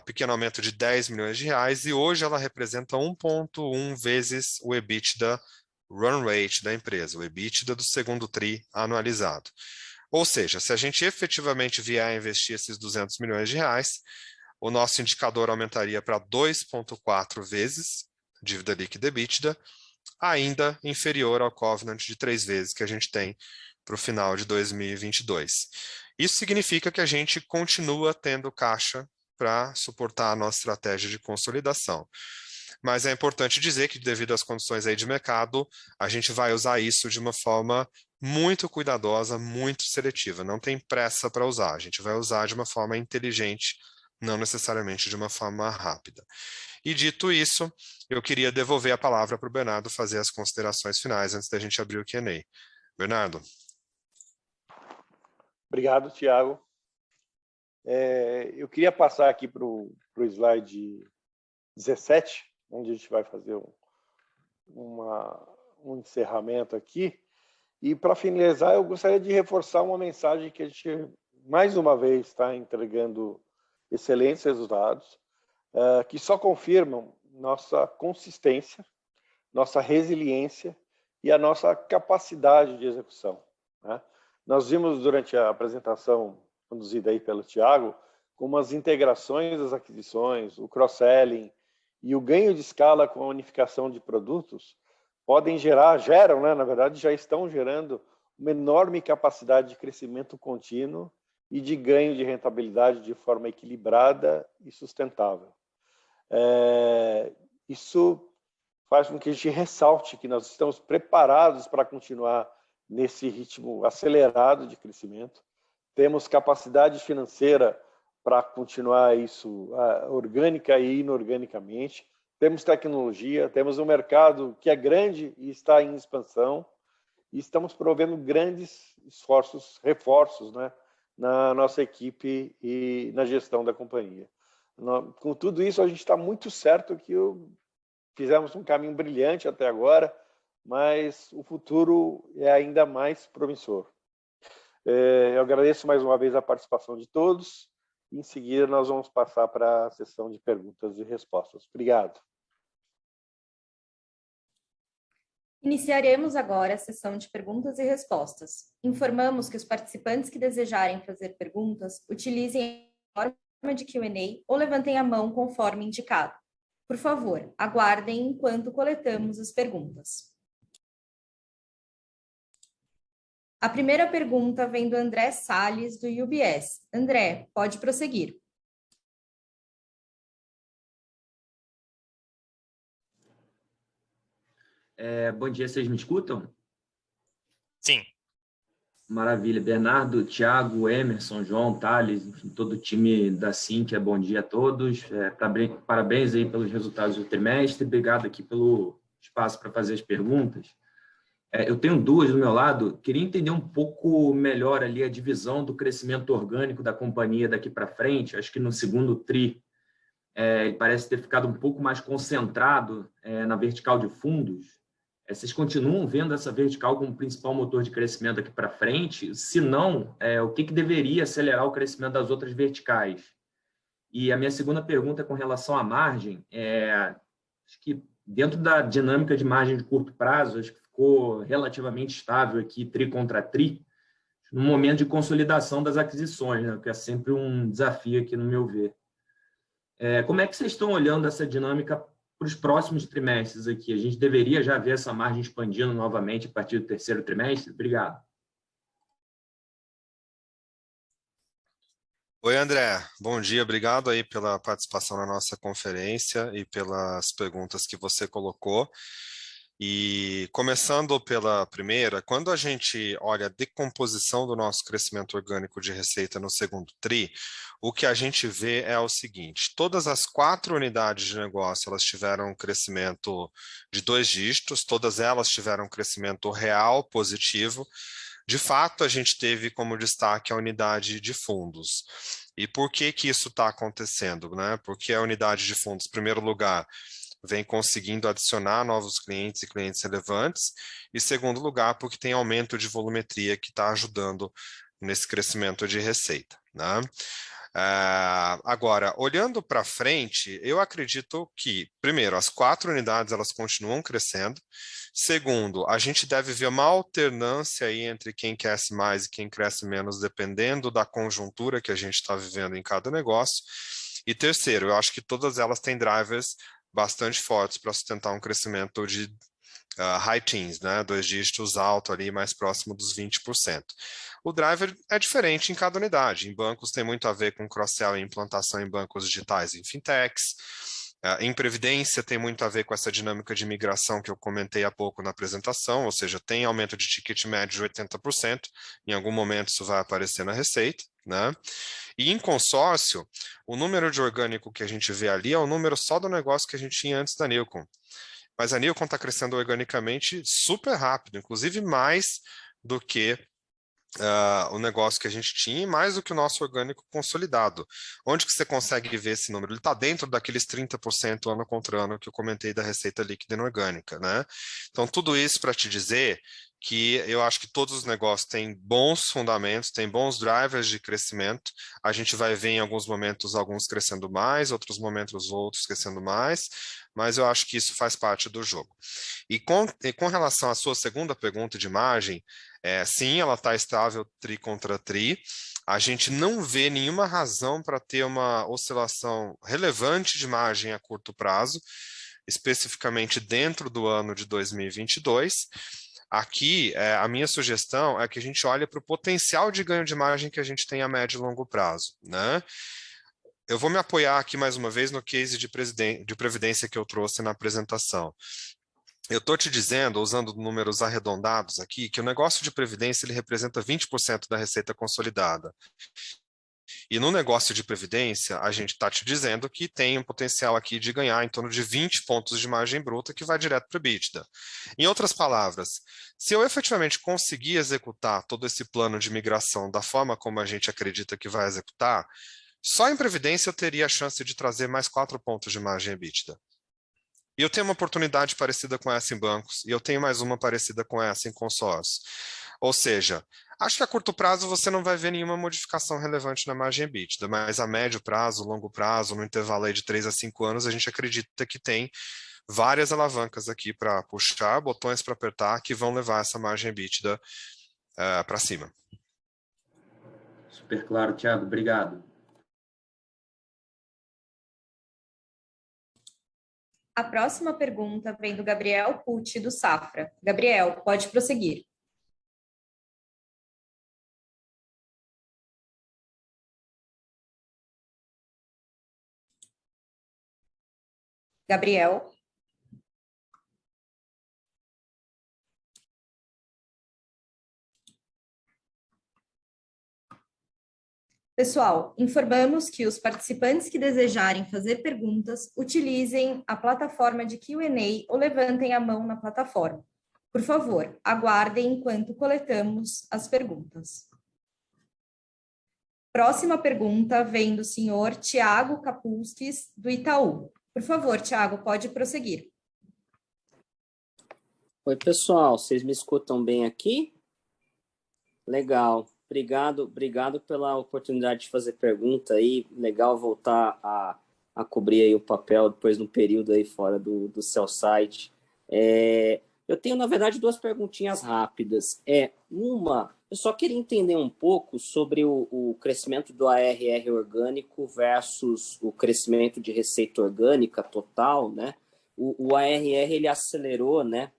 pequeno aumento de 10 milhões de reais, e hoje ela representa 1,1 vezes o EBITDA run rate da empresa, o EBITDA do segundo TRI anualizado. Ou seja, se a gente efetivamente vier a investir esses 200 milhões de reais, o nosso indicador aumentaria para 2,4 vezes dívida líquida EBITDA, ainda inferior ao covenant de 3 vezes que a gente tem para o final de 2022. Isso significa que a gente continua tendo caixa para suportar a nossa estratégia de consolidação. Mas é importante dizer que, devido às condições aí de mercado, a gente vai usar isso de uma forma muito cuidadosa, muito seletiva. Não tem pressa para usar, a gente vai usar de uma forma inteligente, não necessariamente de uma forma rápida. E dito isso, eu queria devolver a palavra para o Bernardo fazer as considerações finais antes da gente abrir o Q&A. Bernardo. Obrigado, Thiago. Eu queria passar aqui para o slide 17, onde a gente vai fazer um encerramento aqui. E, para finalizar, eu gostaria de reforçar uma mensagem que a gente, mais uma vez, está entregando excelentes resultados, que só confirmam nossa consistência, nossa resiliência e a nossa capacidade de execução, né? Nós vimos durante a apresentação conduzida aí pelo Thiago como as integrações das aquisições, o cross-selling e o ganho de escala com a unificação de produtos geram, né, na verdade, já estão gerando uma enorme capacidade de crescimento contínuo e de ganho de rentabilidade de forma equilibrada e sustentável. Isso faz com que a gente ressalte que nós estamos preparados para continuar nesse ritmo acelerado de crescimento. Temos capacidade financeira para continuar isso orgânica e inorganicamente. Temos tecnologia, temos um mercado que é grande e está em expansão, e estamos provendo grandes reforços, né, na nossa equipe e na gestão da companhia. Com tudo isso, a gente está muito certo que fizemos um caminho brilhante até agora, mas o futuro é ainda mais promissor. Eu agradeço mais uma vez a participação de todos. Em seguida, nós vamos passar para a sessão de perguntas e respostas. Obrigado. Iniciaremos agora a sessão de perguntas e respostas. Informamos que os participantes que desejarem fazer perguntas utilizem a forma de Q&A ou levantem a mão conforme indicado. Por favor, aguardem enquanto coletamos as perguntas. A primeira pergunta vem do André Salles, do UBS. André, pode prosseguir. Bom dia, vocês me escutam? Sim. Maravilha. Bernardo, Thiago, Emerson, João, Thales, enfim, todo o time da Sinqia, bom dia a todos. Parabéns aí pelos resultados do trimestre. Obrigado aqui pelo espaço para fazer as perguntas. Eu tenho duas do meu lado. Queria entender um pouco melhor ali a divisão do crescimento orgânico da companhia daqui para frente. Acho que no segundo TRI ele parece ter ficado um pouco mais concentrado na vertical de fundos. Vocês continuam vendo essa vertical como principal motor de crescimento daqui para frente? Se não, o que deveria acelerar o crescimento das outras verticais? E a minha segunda pergunta é com relação à margem. Acho que dentro da dinâmica de margem de curto prazo, acho que ficou relativamente estável aqui, TRI contra TRI, no momento de consolidação das aquisições, né, que é sempre um desafio aqui no meu ver. Como é que vocês estão olhando essa dinâmica para os próximos trimestres aqui? A gente deveria já ver essa margem expandindo novamente a partir do terceiro trimestre? Obrigado. Oi, André. Bom dia. Obrigado aí pela participação na nossa conferência e pelas perguntas que você colocou. E começando pela primeira, quando a gente olha a decomposição do nosso crescimento orgânico de receita no segundo TRI, o que a gente vê é o seguinte: todas as 4 unidades de negócio, elas tiveram um crescimento de 2 dígitos, todas elas tiveram um crescimento real positivo. De fato, a gente teve como destaque a unidade de fundos. E por que isso está acontecendo, né? Porque a unidade de fundos, em primeiro lugar, vem conseguindo adicionar novos clientes e clientes relevantes, e segundo lugar, porque tem aumento de volumetria que está ajudando nesse crescimento de receita, né? Agora, olhando para frente, eu acredito que, primeiro, as 4 unidades elas continuam crescendo. Segundo, a gente deve ver uma alternância aí entre quem cresce mais e quem cresce menos, dependendo da conjuntura que a gente está vivendo em cada negócio. E terceiro, eu acho que todas elas têm drivers bastante fortes para sustentar um crescimento de high teens, né? 2 dígitos alto ali, mais próximo dos 20%. O driver é diferente em cada unidade. Em bancos tem muito a ver com cross-sell e implantação em bancos digitais em fintechs. Em previdência tem muito a ver com essa dinâmica de migração que eu comentei há pouco na apresentação, ou seja, tem aumento de ticket médio de 80%, em algum momento isso vai aparecer na receita, né? E em consórcio, o número de orgânico que a gente vê ali é o número só do negócio que a gente tinha antes da Nilcon. Mas a Nilcon está crescendo organicamente super rápido, inclusive mais do que o negócio que a gente tinha e mais do que o nosso orgânico consolidado. Onde que você consegue ver esse número? Ele está dentro daqueles 30% ano contra ano que eu comentei da receita líquida inorgânica, né? Então, tudo isso para te dizer que eu acho que todos os negócios têm bons fundamentos, têm bons drivers de crescimento. A gente vai ver em alguns momentos alguns crescendo mais, outros momentos outros crescendo mais, mas eu acho que isso faz parte do jogo. E com relação à sua segunda pergunta de margem, sim, ela está estável TRI contra TRI. A gente não vê nenhuma razão para ter uma oscilação relevante de margem a curto prazo, especificamente dentro do ano de 2022. Aqui, a minha sugestão é que a gente olhe para o potencial de ganho de margem que a gente tem a médio e longo prazo, né? Eu vou me apoiar aqui mais uma vez no case de previdência que eu trouxe na apresentação. Eu estou te dizendo, usando números arredondados aqui, que o negócio de previdência ele representa 20% da receita consolidada. E no negócio de previdência, a gente está te dizendo que tem um potencial aqui de ganhar em torno de 20 pontos de margem bruta que vai direto para o EBITDA. Em outras palavras, se eu efetivamente conseguir executar todo esse plano de migração da forma como a gente acredita que vai executar, só em previdência eu teria a chance de trazer mais 4 pontos de margem EBITDA. E eu tenho uma oportunidade parecida com essa em bancos, e eu tenho mais uma parecida com essa em consórcios. Ou seja, acho que a curto prazo você não vai ver nenhuma modificação relevante na margem EBITDA, mas a médio prazo, longo prazo, no intervalo aí de 3 a 5 anos, a gente acredita que tem várias alavancas aqui para puxar, botões para apertar, que vão levar essa margem EBITDA para cima. Super claro, Thiago. Obrigado. A próxima pergunta vem do Gabriel Pucci, do Safra. Gabriel, pode prosseguir. Gabriel. Pessoal, informamos que os participantes que desejarem fazer perguntas utilizem a plataforma de Q&A ou levantem a mão na plataforma. Por favor, aguardem enquanto coletamos as perguntas. Próxima pergunta vem do senhor Thiago Kapulskis, do Itaú. Por favor, Thiago, pode prosseguir. Oi, pessoal, vocês me escutam bem aqui? Legal. Obrigado pela oportunidade de fazer pergunta aí. Legal voltar a cobrir aí o papel depois de um período aí fora do sell side. Eu tenho, na verdade, 2 perguntinhas rápidas. Uma, eu só queria entender um pouco sobre o crescimento do ARR orgânico versus o crescimento de receita orgânica total, né? O ARR, ele acelerou, né?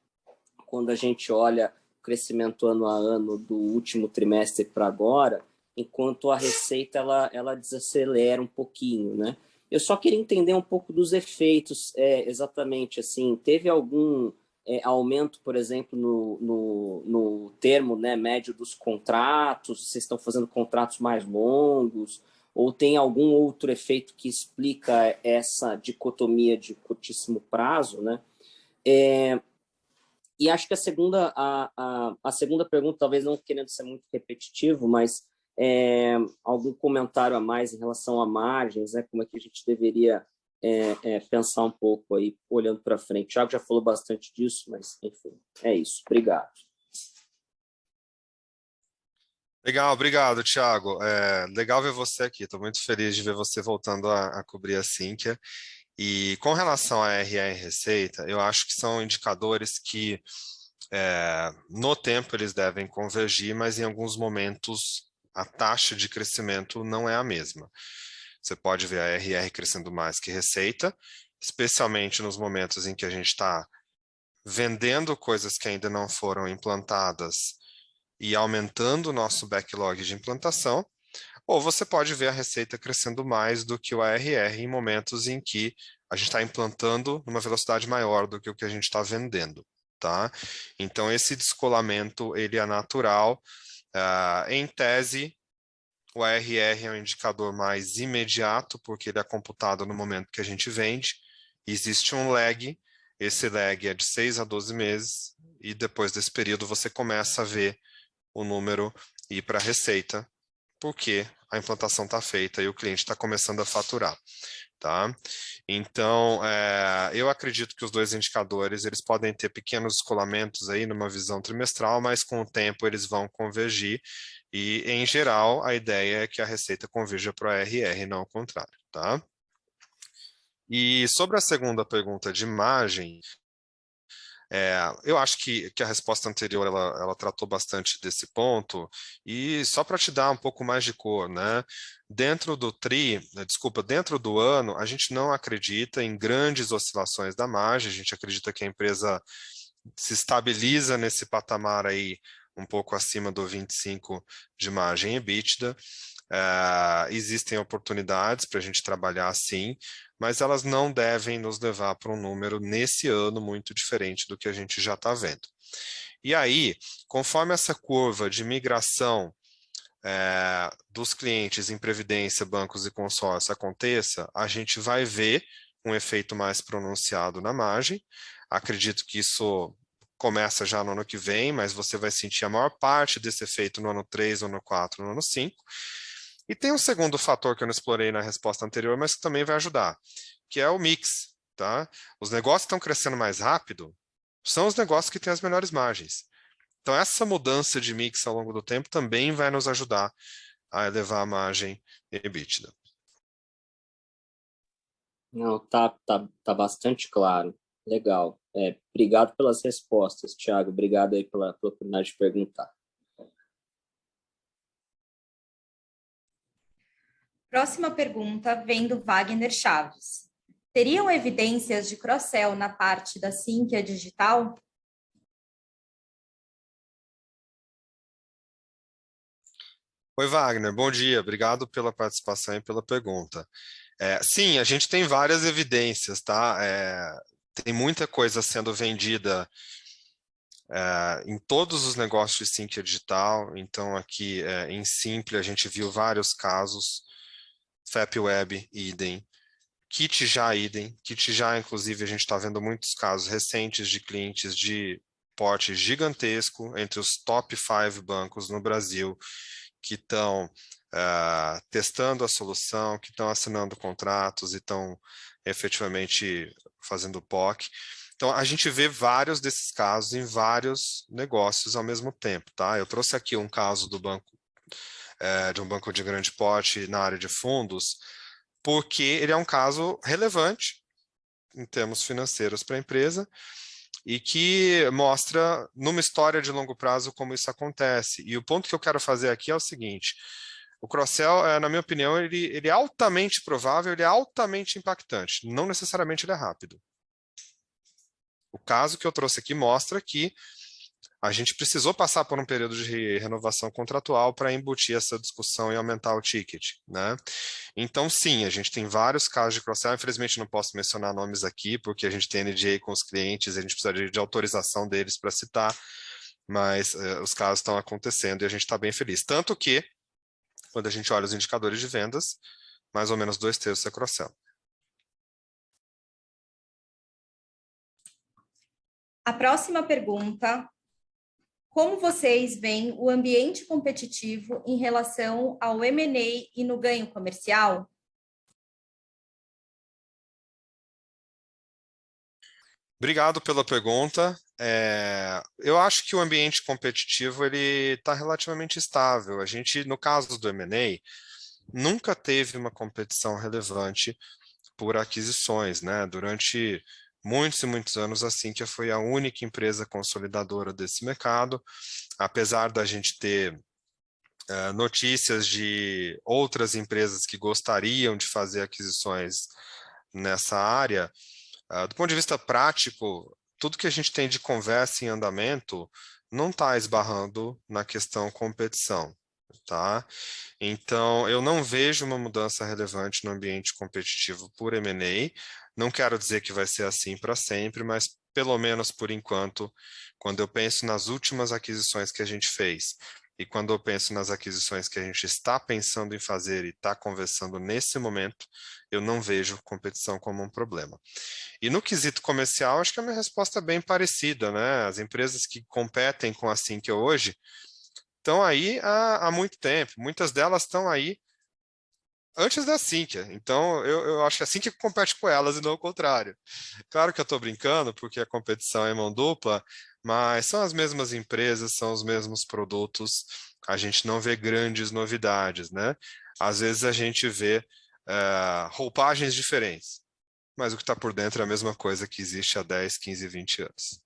Quando a gente olha crescimento ano a ano do último trimestre para agora, enquanto a receita ela desacelera um pouquinho, né? Eu só queria entender um pouco dos efeitos, exatamente assim, teve algum aumento, por exemplo, no termo, né, médio dos contratos, vocês estão fazendo contratos mais longos, ou tem algum outro efeito que explica essa dicotomia de curtíssimo prazo, né? E acho que a segunda pergunta, talvez não querendo ser muito repetitivo, mas algum comentário a mais em relação a margens, né? Como é que a gente deveria pensar um pouco aí, olhando para frente. O Thiago já falou bastante disso, mas enfim, é isso. Obrigado. Legal, obrigado, Thiago. Legal ver você aqui. Estou muito feliz de ver você voltando a cobrir a Sinqia. E com relação a RR receita, eu acho que são indicadores que no tempo eles devem convergir, mas em alguns momentos a taxa de crescimento não é a mesma. Você pode ver a RR crescendo mais que receita, especialmente nos momentos em que a gente está vendendo coisas que ainda não foram implantadas e aumentando o nosso backlog de implantação, ou você pode ver a receita crescendo mais do que o ARR em momentos em que a gente está implantando numa velocidade maior do que o que a gente está vendendo, tá? Então, esse descolamento, ele é natural. Em tese, o ARR é um indicador mais imediato, porque ele é computado no momento que a gente vende. Existe um lag, esse lag é de 6 a 12 meses, e depois desse período você começa a ver o número ir para a receita, porque a implantação está feita e o cliente está começando a faturar, tá? Então, eu acredito que os 2 indicadores, eles podem ter pequenos descolamentos aí numa visão trimestral, mas com o tempo eles vão convergir e, em geral, a ideia é que a receita converja para o ARR, não o contrário, tá? E sobre a segunda pergunta de margem, eu acho que a resposta anterior ela tratou bastante desse ponto, e só para te dar um pouco mais de cor, né? Dentro do ano, a gente não acredita em grandes oscilações da margem, a gente acredita que a empresa se estabiliza nesse patamar aí, um pouco acima do 25 de margem EBITDA. Existem oportunidades para a gente trabalhar assim, mas elas não devem nos levar para um número nesse ano muito diferente do que a gente já está vendo. E aí, conforme essa curva de migração dos clientes em previdência, bancos e consórcio aconteça, a gente vai ver um efeito mais pronunciado na margem. Acredito que isso começa já no ano que vem, mas você vai sentir a maior parte desse efeito no ano 3, no ano 4, no ano 5. E tem um segundo fator que eu não explorei na resposta anterior, mas que também vai ajudar, que é o mix. Tá? Os negócios que estão crescendo mais rápido são os negócios que têm as melhores margens. Então, essa mudança de mix ao longo do tempo também vai nos ajudar a elevar a margem EBITDA. Não, tá bastante claro. Legal. Obrigado pelas respostas, Thiago. Obrigado aí pela oportunidade de perguntar. Próxima pergunta vem do Wagner Chaves. Teriam evidências de cross-sell na parte da Sinqia Digital? Oi, Wagner, bom dia. Obrigado pela participação e pela pergunta. Sim, a gente tem várias evidências, tá? Tem muita coisa sendo vendida em todos os negócios de Sinqia Digital. Então, aqui em Simple, a gente viu vários casos. FapWeb, idem. Kitja, idem. Kitja, inclusive, a gente está vendo muitos casos recentes de clientes de porte gigantesco entre os top 5 bancos no Brasil que estão testando a solução, que estão assinando contratos e estão efetivamente fazendo POC. Então, a gente vê vários desses casos em vários negócios ao mesmo tempo. Tá? Eu trouxe aqui um caso do banco, de um banco de grande porte na área de fundos, porque ele é um caso relevante em termos financeiros para a empresa e que mostra, numa história de longo prazo, como isso acontece. E o ponto que eu quero fazer aqui é o seguinte: o cross-sell, na minha opinião, ele é altamente provável, ele é altamente impactante, não necessariamente ele é rápido. O caso que eu trouxe aqui mostra que a gente precisou passar por um período de renovação contratual para embutir essa discussão e aumentar o ticket, né? Então, sim, a gente tem vários casos de cross-sell. Infelizmente, não posso mencionar nomes aqui, porque a gente tem NDA com os clientes, a gente precisaria de autorização deles para citar, mas os casos estão acontecendo e a gente está bem feliz. Tanto que, quando a gente olha os indicadores de vendas, mais ou menos 2/3 é cross-sell. A próxima pergunta: como vocês veem o ambiente competitivo em relação ao M&A e no ganho comercial? Obrigado pela pergunta. Eu acho que o ambiente competitivo ele está relativamente estável. A gente, no caso do M&A, nunca teve uma competição relevante por aquisições, né? Durante muitos e muitos anos, a Sinqia foi a única empresa consolidadora desse mercado. Apesar da gente ter notícias de outras empresas que gostariam de fazer aquisições nessa área, do ponto de vista prático, tudo que a gente tem de conversa em andamento não está esbarrando na questão competição. Tá? Então, eu não vejo uma mudança relevante no ambiente competitivo por M&A. Não quero dizer que vai ser assim para sempre, mas pelo menos por enquanto, quando eu penso nas últimas aquisições que a gente fez e quando eu penso nas aquisições que a gente está pensando em fazer e está conversando nesse momento, eu não vejo competição como um problema. E no quesito comercial, acho que a minha resposta é bem parecida, né? As empresas que competem com a Sinqia hoje estão aí há muito tempo. Muitas delas estão aí antes da Sinqia. Então, eu acho que a Sinqia compete com elas e não o contrário. Claro que eu estou brincando, porque a competição é mão dupla, mas são as mesmas empresas, são os mesmos produtos. A gente não vê grandes novidades, né? Às vezes a gente vê roupagens diferentes, mas o que está por dentro é a mesma coisa que existe há 10, 15, 20 anos.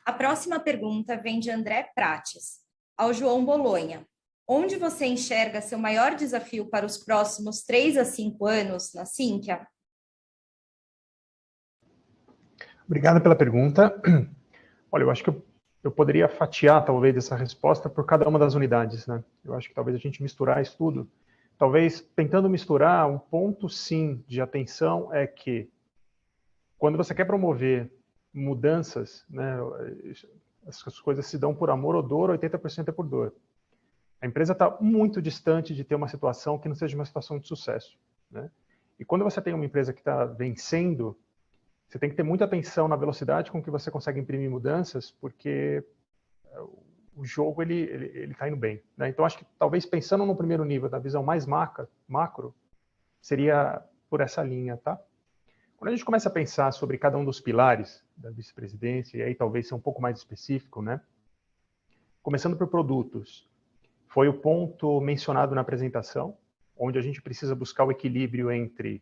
A próxima pergunta vem de André Prates, ao João Bolonha. Onde você enxerga seu maior desafio para os próximos 3 a 5 anos na Sinqia? Obrigado pela pergunta. Olha, eu acho que eu poderia fatiar, talvez, essa resposta por cada uma das unidades, né? Eu acho que talvez a gente misturar isso tudo. Talvez, tentando misturar, um ponto, sim, de atenção é que quando você quer promover mudanças, né, as coisas se dão por amor ou dor, 80% é por dor. A empresa está muito distante de ter uma situação que não seja uma situação de sucesso, né? E quando você tem uma empresa que está vencendo, você tem que ter muita atenção na velocidade com que você consegue imprimir mudanças, porque o jogo ele está indo bem, né? Então, acho que talvez pensando no primeiro nível da visão mais macro, seria por essa linha, tá? Quando a gente começa a pensar sobre cada um dos pilares da vice-presidência, e aí talvez ser um pouco mais específico, né? Começando por produtos, foi o ponto mencionado na apresentação, onde a gente precisa buscar o equilíbrio entre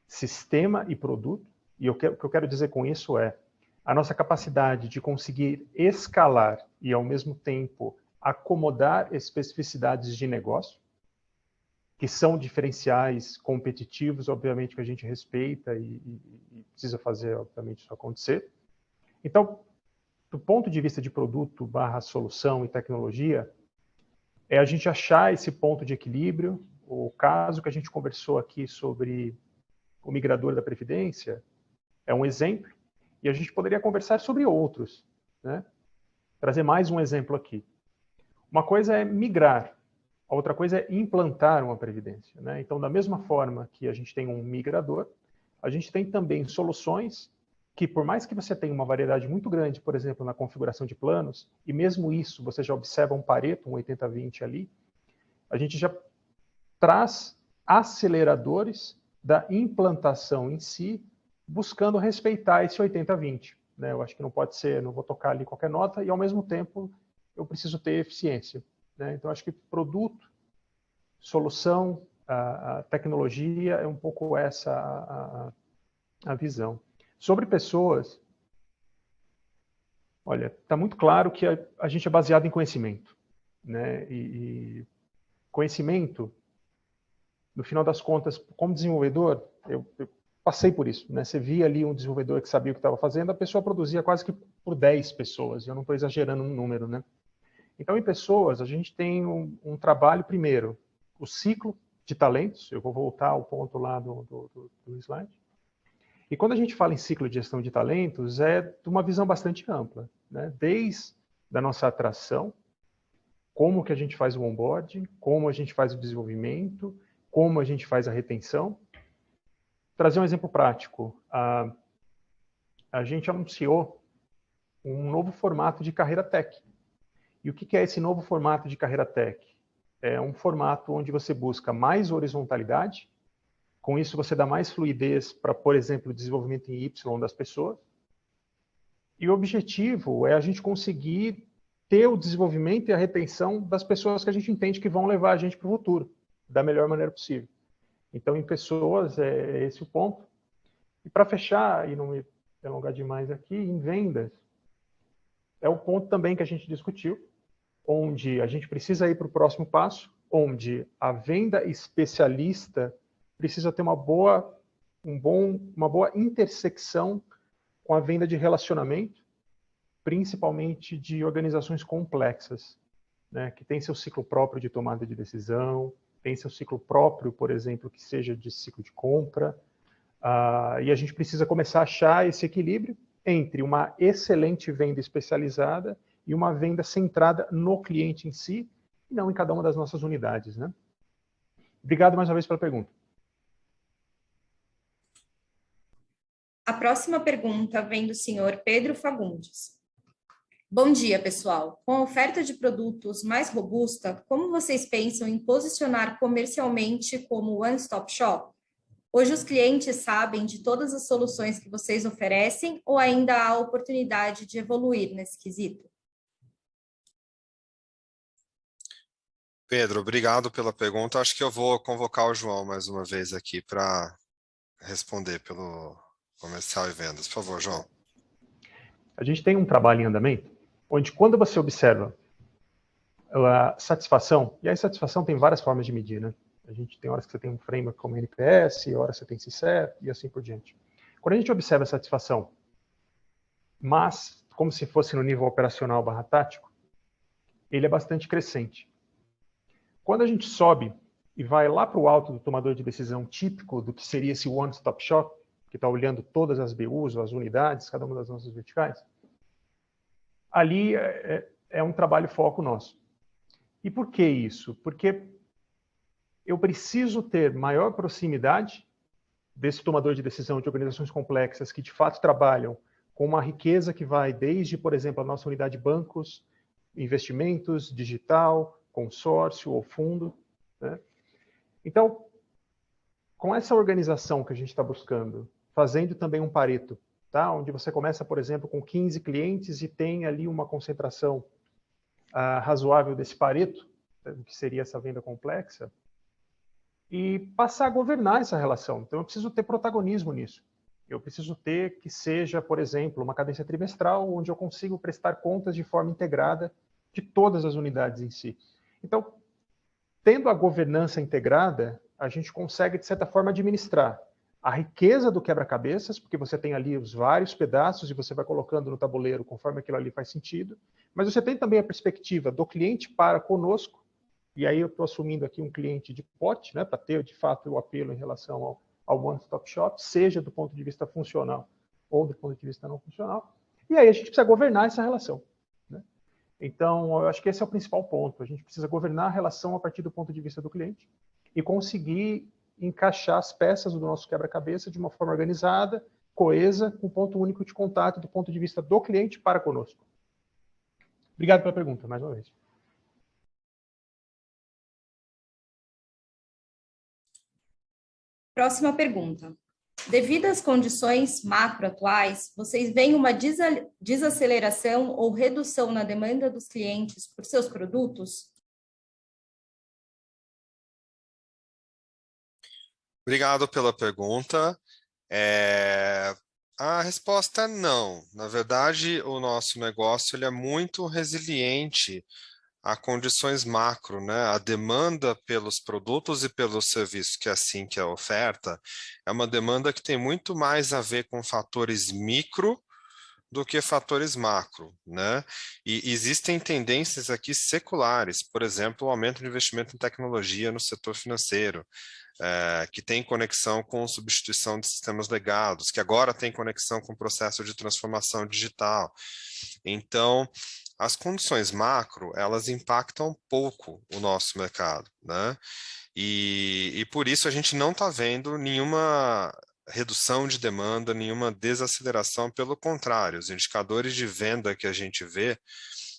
sistema e produto. E o que eu quero dizer com isso é a nossa capacidade de conseguir escalar e, ao mesmo tempo, acomodar especificidades de negócio, que são diferenciais competitivos, obviamente, que a gente respeita e precisa fazer, obviamente, isso acontecer. Então, do ponto de vista de produto / solução e tecnologia, é a gente achar esse ponto de equilíbrio. O caso que a gente conversou aqui sobre o migrador da Previdência é um exemplo, e a gente poderia conversar sobre outros, né? Trazer mais um exemplo aqui. Uma coisa é migrar, a outra coisa é implantar uma previdência, né? Então, da mesma forma que a gente tem um migrador, a gente tem também soluções que, por mais que você tenha uma variedade muito grande, por exemplo, na configuração de planos, e mesmo isso você já observa um Pareto, um 80-20 ali, a gente já traz aceleradores da implantação em si, buscando respeitar esse 80-20, né? Eu acho que não pode ser, não vou tocar ali qualquer nota, e ao mesmo tempo eu preciso ter eficiência, né? Então, acho que produto, solução, a tecnologia é um pouco essa a visão. Sobre pessoas, olha, está muito claro que a gente é baseado em conhecimento, né? E conhecimento, no final das contas, como desenvolvedor, eu passei por isso, né? Você via ali um desenvolvedor que sabia o que estava fazendo, a pessoa produzia quase que por 10 pessoas, eu não estou exagerando no número, né? Então, em pessoas, a gente tem um trabalho, primeiro, o ciclo de talentos, eu vou voltar ao ponto lá do slide. E quando a gente fala em ciclo de gestão de talentos, é de uma visão bastante ampla, né? Desde a nossa atração, como que a gente faz o onboarding, como a gente faz o desenvolvimento, como a gente faz a retenção. Trazer um exemplo prático, a gente anunciou um novo formato de carreira tech. E o que é esse novo formato de carreira tech? É um formato onde você busca mais horizontalidade, com isso você dá mais fluidez para, por exemplo, o desenvolvimento em Y das pessoas. E o objetivo é a gente conseguir ter o desenvolvimento e a retenção das pessoas que a gente entende que vão levar a gente para o futuro, da melhor maneira possível. Então, em pessoas, é esse o ponto. E para fechar, e não me alongar demais aqui, em vendas, é o ponto também que a gente discutiu, onde a gente precisa ir para o próximo passo, onde a venda especialista precisa ter uma boa intersecção com a venda de relacionamento, principalmente de organizações complexas, né, que tem seu ciclo próprio de tomada de decisão, tem seu ciclo próprio, por exemplo, que seja de ciclo de compra, e a gente precisa começar a achar esse equilíbrio entre uma excelente venda especializada e uma venda centrada no cliente em si, e não em cada uma das nossas unidades, né? Obrigado mais uma vez pela pergunta. A próxima pergunta vem do senhor Pedro Fagundes. Bom dia, pessoal. Com a oferta de produtos mais robusta, como vocês pensam em posicionar comercialmente como one-stop shop? Hoje os clientes sabem de todas as soluções que vocês oferecem ou ainda há oportunidade de evoluir nesse quesito? Pedro, obrigado pela pergunta. Acho que eu vou convocar o João mais uma vez aqui para responder pelo comercial e vendas. Por favor, João. A gente tem um trabalho em andamento, onde quando você observa a satisfação, e a satisfação tem várias formas de medir, né? A gente tem horas que você tem um framework como NPS, horas você tem CSAT e assim por diante. Quando a gente observa a satisfação, mas como se fosse no nível operacional / tático, ele é bastante crescente. Quando a gente sobe e vai lá para o alto do tomador de decisão típico do que seria esse one-stop shop, que está olhando todas as BUs, as unidades, cada uma das nossas verticais, ali é um trabalho foco nosso. E por que isso? Porque eu preciso ter maior proximidade desse tomador de decisão de organizações complexas que, de fato, trabalham com uma riqueza que vai desde, por exemplo, a nossa unidade de bancos, investimentos, digital, consórcio ou fundo, né? Então, com essa organização que a gente está buscando, fazendo também um Pareto, tá? Onde você começa, por exemplo, com 15 clientes e tem ali uma concentração razoável desse Pareto, que seria essa venda complexa, e passar a governar essa relação. Então, eu preciso ter protagonismo nisso. Eu preciso ter que seja, por exemplo, uma cadência trimestral, onde eu consigo prestar contas de forma integrada de todas as unidades em si. Então, tendo a governança integrada, a gente consegue, de certa forma, administrar a riqueza do quebra-cabeças, porque você tem ali os vários pedaços e você vai colocando no tabuleiro conforme aquilo ali faz sentido, mas você tem também a perspectiva do cliente para conosco, e aí eu estou assumindo aqui um cliente de pote, né, para ter, de fato, o apelo em relação ao one-stop shop, seja do ponto de vista funcional ou do ponto de vista não funcional. E aí a gente precisa governar essa relação, né? Então, eu acho que esse é o principal ponto. A gente precisa governar a relação a partir do ponto de vista do cliente e conseguir encaixar as peças do nosso quebra-cabeça de uma forma organizada, coesa, com ponto único de contato do ponto de vista do cliente para conosco. Obrigado pela pergunta, mais uma vez. Próxima pergunta. Devido às condições macro atuais, vocês veem uma desaceleração ou redução na demanda dos clientes por seus produtos? Obrigado pela pergunta. A resposta é não. Na verdade, o nosso negócio ele é muito resiliente a condições macro, né? A demanda pelos produtos e pelos serviços que assim que é a oferta é uma demanda que tem muito mais a ver com fatores micro do que fatores macro, né? E existem tendências aqui seculares, por exemplo, o aumento de investimento em tecnologia no setor financeiro, que tem conexão com substituição de sistemas legados, que agora tem conexão com o processo de transformação digital. Então, as condições macro, elas impactam pouco o nosso mercado, né? E por isso a gente não está vendo nenhuma redução de demanda, nenhuma desaceleração, pelo contrário, os indicadores de venda que a gente vê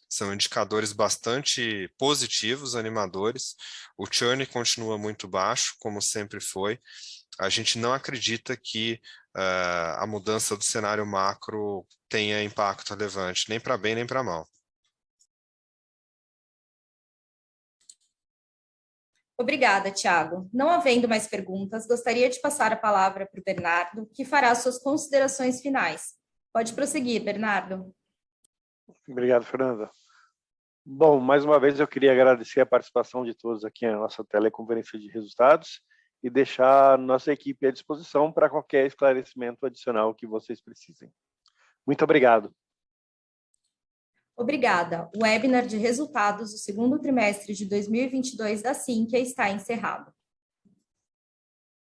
são indicadores bastante positivos, animadores. O churn continua muito baixo, como sempre foi. A gente não acredita que a mudança do cenário macro tenha impacto relevante, nem para bem nem para mal. Obrigada, Thiago. Não havendo mais perguntas, gostaria de passar a palavra para o Bernardo, que fará suas considerações finais. Pode prosseguir, Bernardo. Obrigado, Fernanda. Bom, mais uma vez eu queria agradecer a participação de todos aqui na nossa teleconferência de resultados e deixar a nossa equipe à disposição para qualquer esclarecimento adicional que vocês precisem. Muito obrigado. Obrigada. O webinar de resultados do segundo trimestre de 2022 da Sinqia está encerrado.